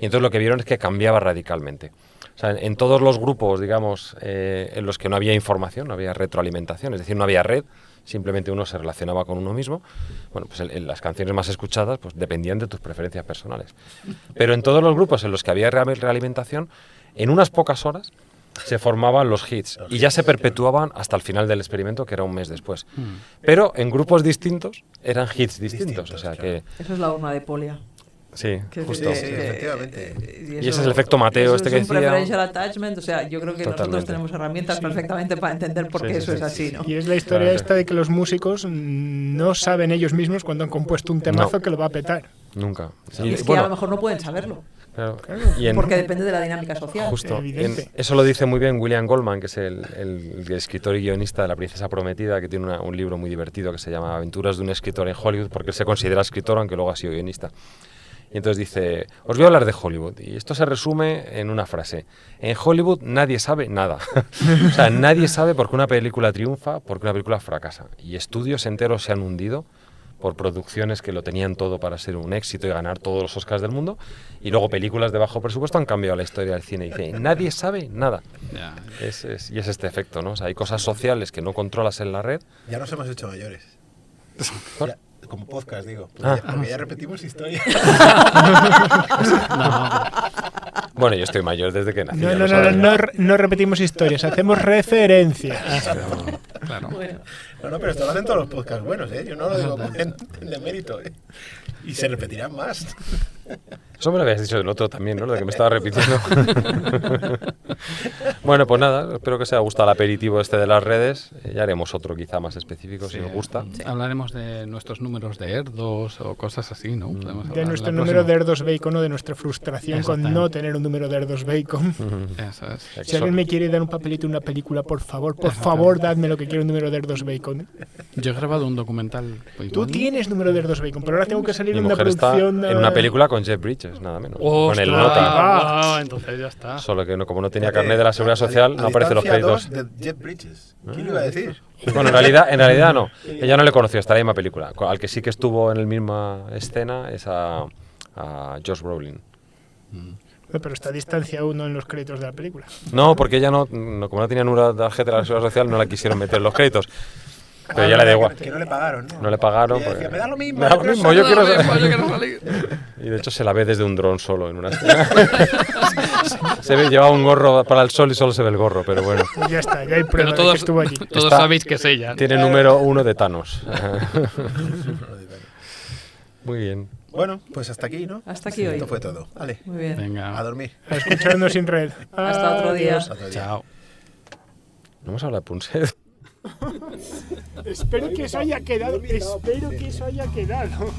Speaker 5: Y entonces lo que vieron es que cambiaba radicalmente. O sea, en todos los grupos, digamos, en los que no había información, no había retroalimentación, es decir, no había red, simplemente uno se relacionaba con uno mismo, bueno, pues las canciones más escuchadas pues dependían de tus preferencias personales. Pero en todos los grupos en los que había realimentación, en unas pocas horas se formaban los hits y ya se perpetuaban hasta el final del experimento, que era un mes después. Pero en grupos distintos eran hits distintos, o sea que...
Speaker 3: Eso es la urna de Polia.
Speaker 5: Sí,
Speaker 3: Que
Speaker 5: justo.
Speaker 7: Sí, efectivamente.
Speaker 5: Y ese es el efecto Mateo,
Speaker 3: eso
Speaker 5: este que
Speaker 3: es un
Speaker 5: decía.
Speaker 3: preferential attachment, o sea, yo creo que nosotros
Speaker 5: Totalmente.
Speaker 3: tenemos herramientas perfectamente para entender por qué
Speaker 5: Sí,
Speaker 3: eso
Speaker 5: sí,
Speaker 3: es así, ¿no?
Speaker 6: Y es la historia
Speaker 5: Claro.
Speaker 6: esta de que los músicos no saben ellos mismos cuando han compuesto un temazo
Speaker 5: No.
Speaker 6: que lo va a petar.
Speaker 5: Nunca.
Speaker 3: Y es que a lo mejor no pueden saberlo.
Speaker 5: Claro.
Speaker 6: Claro,
Speaker 3: Porque depende de la dinámica social.
Speaker 5: Justo.
Speaker 6: Evidente.
Speaker 5: Eso lo dice muy bien William Goldman, que es el escritor y guionista de La princesa prometida, que tiene un libro muy divertido que se llama Aventuras de un escritor en Hollywood, porque él se considera escritor aunque luego ha sido guionista. Y entonces dice, os voy a hablar de Hollywood. Y esto se resume en una frase. En Hollywood nadie sabe nada. O sea, nadie sabe por qué una película triunfa, por qué una película fracasa. Y estudios enteros se han hundido por producciones que lo tenían todo para ser un éxito y ganar todos los Oscars del mundo. Y luego películas de bajo presupuesto han cambiado la historia del cine. Y dice, nadie sabe nada.
Speaker 4: Ya.
Speaker 5: Y es este efecto, ¿no? O sea, hay cosas sociales que no controlas en la red.
Speaker 7: Ya nos hemos hecho mayores.
Speaker 5: ¿Por?
Speaker 7: Ya, como podcast, digo.
Speaker 5: Ah.
Speaker 7: Porque ya repetimos historias.
Speaker 5: Bueno, yo estoy mayor desde que nací.
Speaker 6: No,
Speaker 5: ya
Speaker 6: no,
Speaker 5: lo
Speaker 6: no,
Speaker 5: sabes,
Speaker 6: no, no repetimos historias, hacemos referencias.
Speaker 4: Claro.
Speaker 7: No, pero esto lo hacen todos los podcasts buenos, ¿eh? Yo no lo digo en demérito, ¿eh? Y se repetirán más.
Speaker 5: Eso me lo habías dicho del otro también, ¿no? Lo de que me estaba repitiendo. Bueno, pues nada, espero que os haya gustado el aperitivo este de las redes. Ya haremos otro quizá más específico si os gusta.
Speaker 4: Hablaremos de nuestros números de Erdos o cosas así, ¿no? Podemos
Speaker 6: De
Speaker 4: hablar
Speaker 6: nuestro
Speaker 4: la
Speaker 6: número de
Speaker 4: próxima.
Speaker 6: Erdos Bacon o de nuestra frustración con
Speaker 4: Exactamente.
Speaker 6: no tener un número de Erdos Bacon.
Speaker 4: Eso es.
Speaker 6: Si alguien me quiere dar un papelito en una película, por favor, dadme lo que quiero, un número de Erdos Bacon.
Speaker 4: Yo he grabado un documental.
Speaker 6: Tú tienes número de Erdos Bacon, pero ahora tengo que salir
Speaker 5: Mi
Speaker 6: en una
Speaker 5: mujer está
Speaker 6: producción...
Speaker 5: en una película con Jeff Bridges, nada menos. Con el
Speaker 4: ¡Ostras!
Speaker 5: nota.
Speaker 4: Wow, entonces ya está.
Speaker 5: Solo que no, como no tenía carnet de la Seguridad Social, no aparecen los
Speaker 7: Distancia
Speaker 5: créditos.
Speaker 7: 2 de Jeff Bridges. ¿Quién lo iba a decir?
Speaker 5: Bueno, en realidad no. Ella no le conoció hasta la misma película. Al que sí que estuvo en la misma escena es a Josh Brolin.
Speaker 6: Pero está a distancia uno en los créditos de la película.
Speaker 5: No, porque ella como no tenía número de tarjeta de la Seguridad Social, no la quisieron meter en los créditos. Pero ya le da igual.
Speaker 7: Que no le pagaron, ¿no?
Speaker 5: No le pagaron.
Speaker 7: Y ella
Speaker 5: porque-
Speaker 7: decía, me da lo mismo.
Speaker 5: Me da lo
Speaker 7: yo
Speaker 5: mismo,
Speaker 7: quiero
Speaker 5: yo
Speaker 7: salir".
Speaker 5: quiero salir. Y de hecho se la ve desde un dron solo en una escena. Se ve, lleva un gorro para el sol y solo se ve el gorro, pero bueno.
Speaker 6: Pues ya está, ya hay
Speaker 4: Pero
Speaker 6: prueba de que
Speaker 4: todos,
Speaker 6: estuvo allí.
Speaker 4: todos
Speaker 5: Está-
Speaker 4: sabéis que es ella.
Speaker 5: Tiene número 1 de Thanos. Muy bien.
Speaker 7: Bueno, pues hasta aquí, ¿no?
Speaker 3: Hasta aquí hoy.
Speaker 7: Esto fue todo. Vale,
Speaker 3: Muy bien.
Speaker 7: a
Speaker 4: Venga.
Speaker 7: dormir.
Speaker 6: A escucharnos sin red.
Speaker 3: Hasta otro día.
Speaker 6: Adiós.
Speaker 7: Otro día.
Speaker 4: Chao.
Speaker 5: No hemos hablado de Punset.
Speaker 6: Espero que eso haya quedado. Espero que eso haya quedado.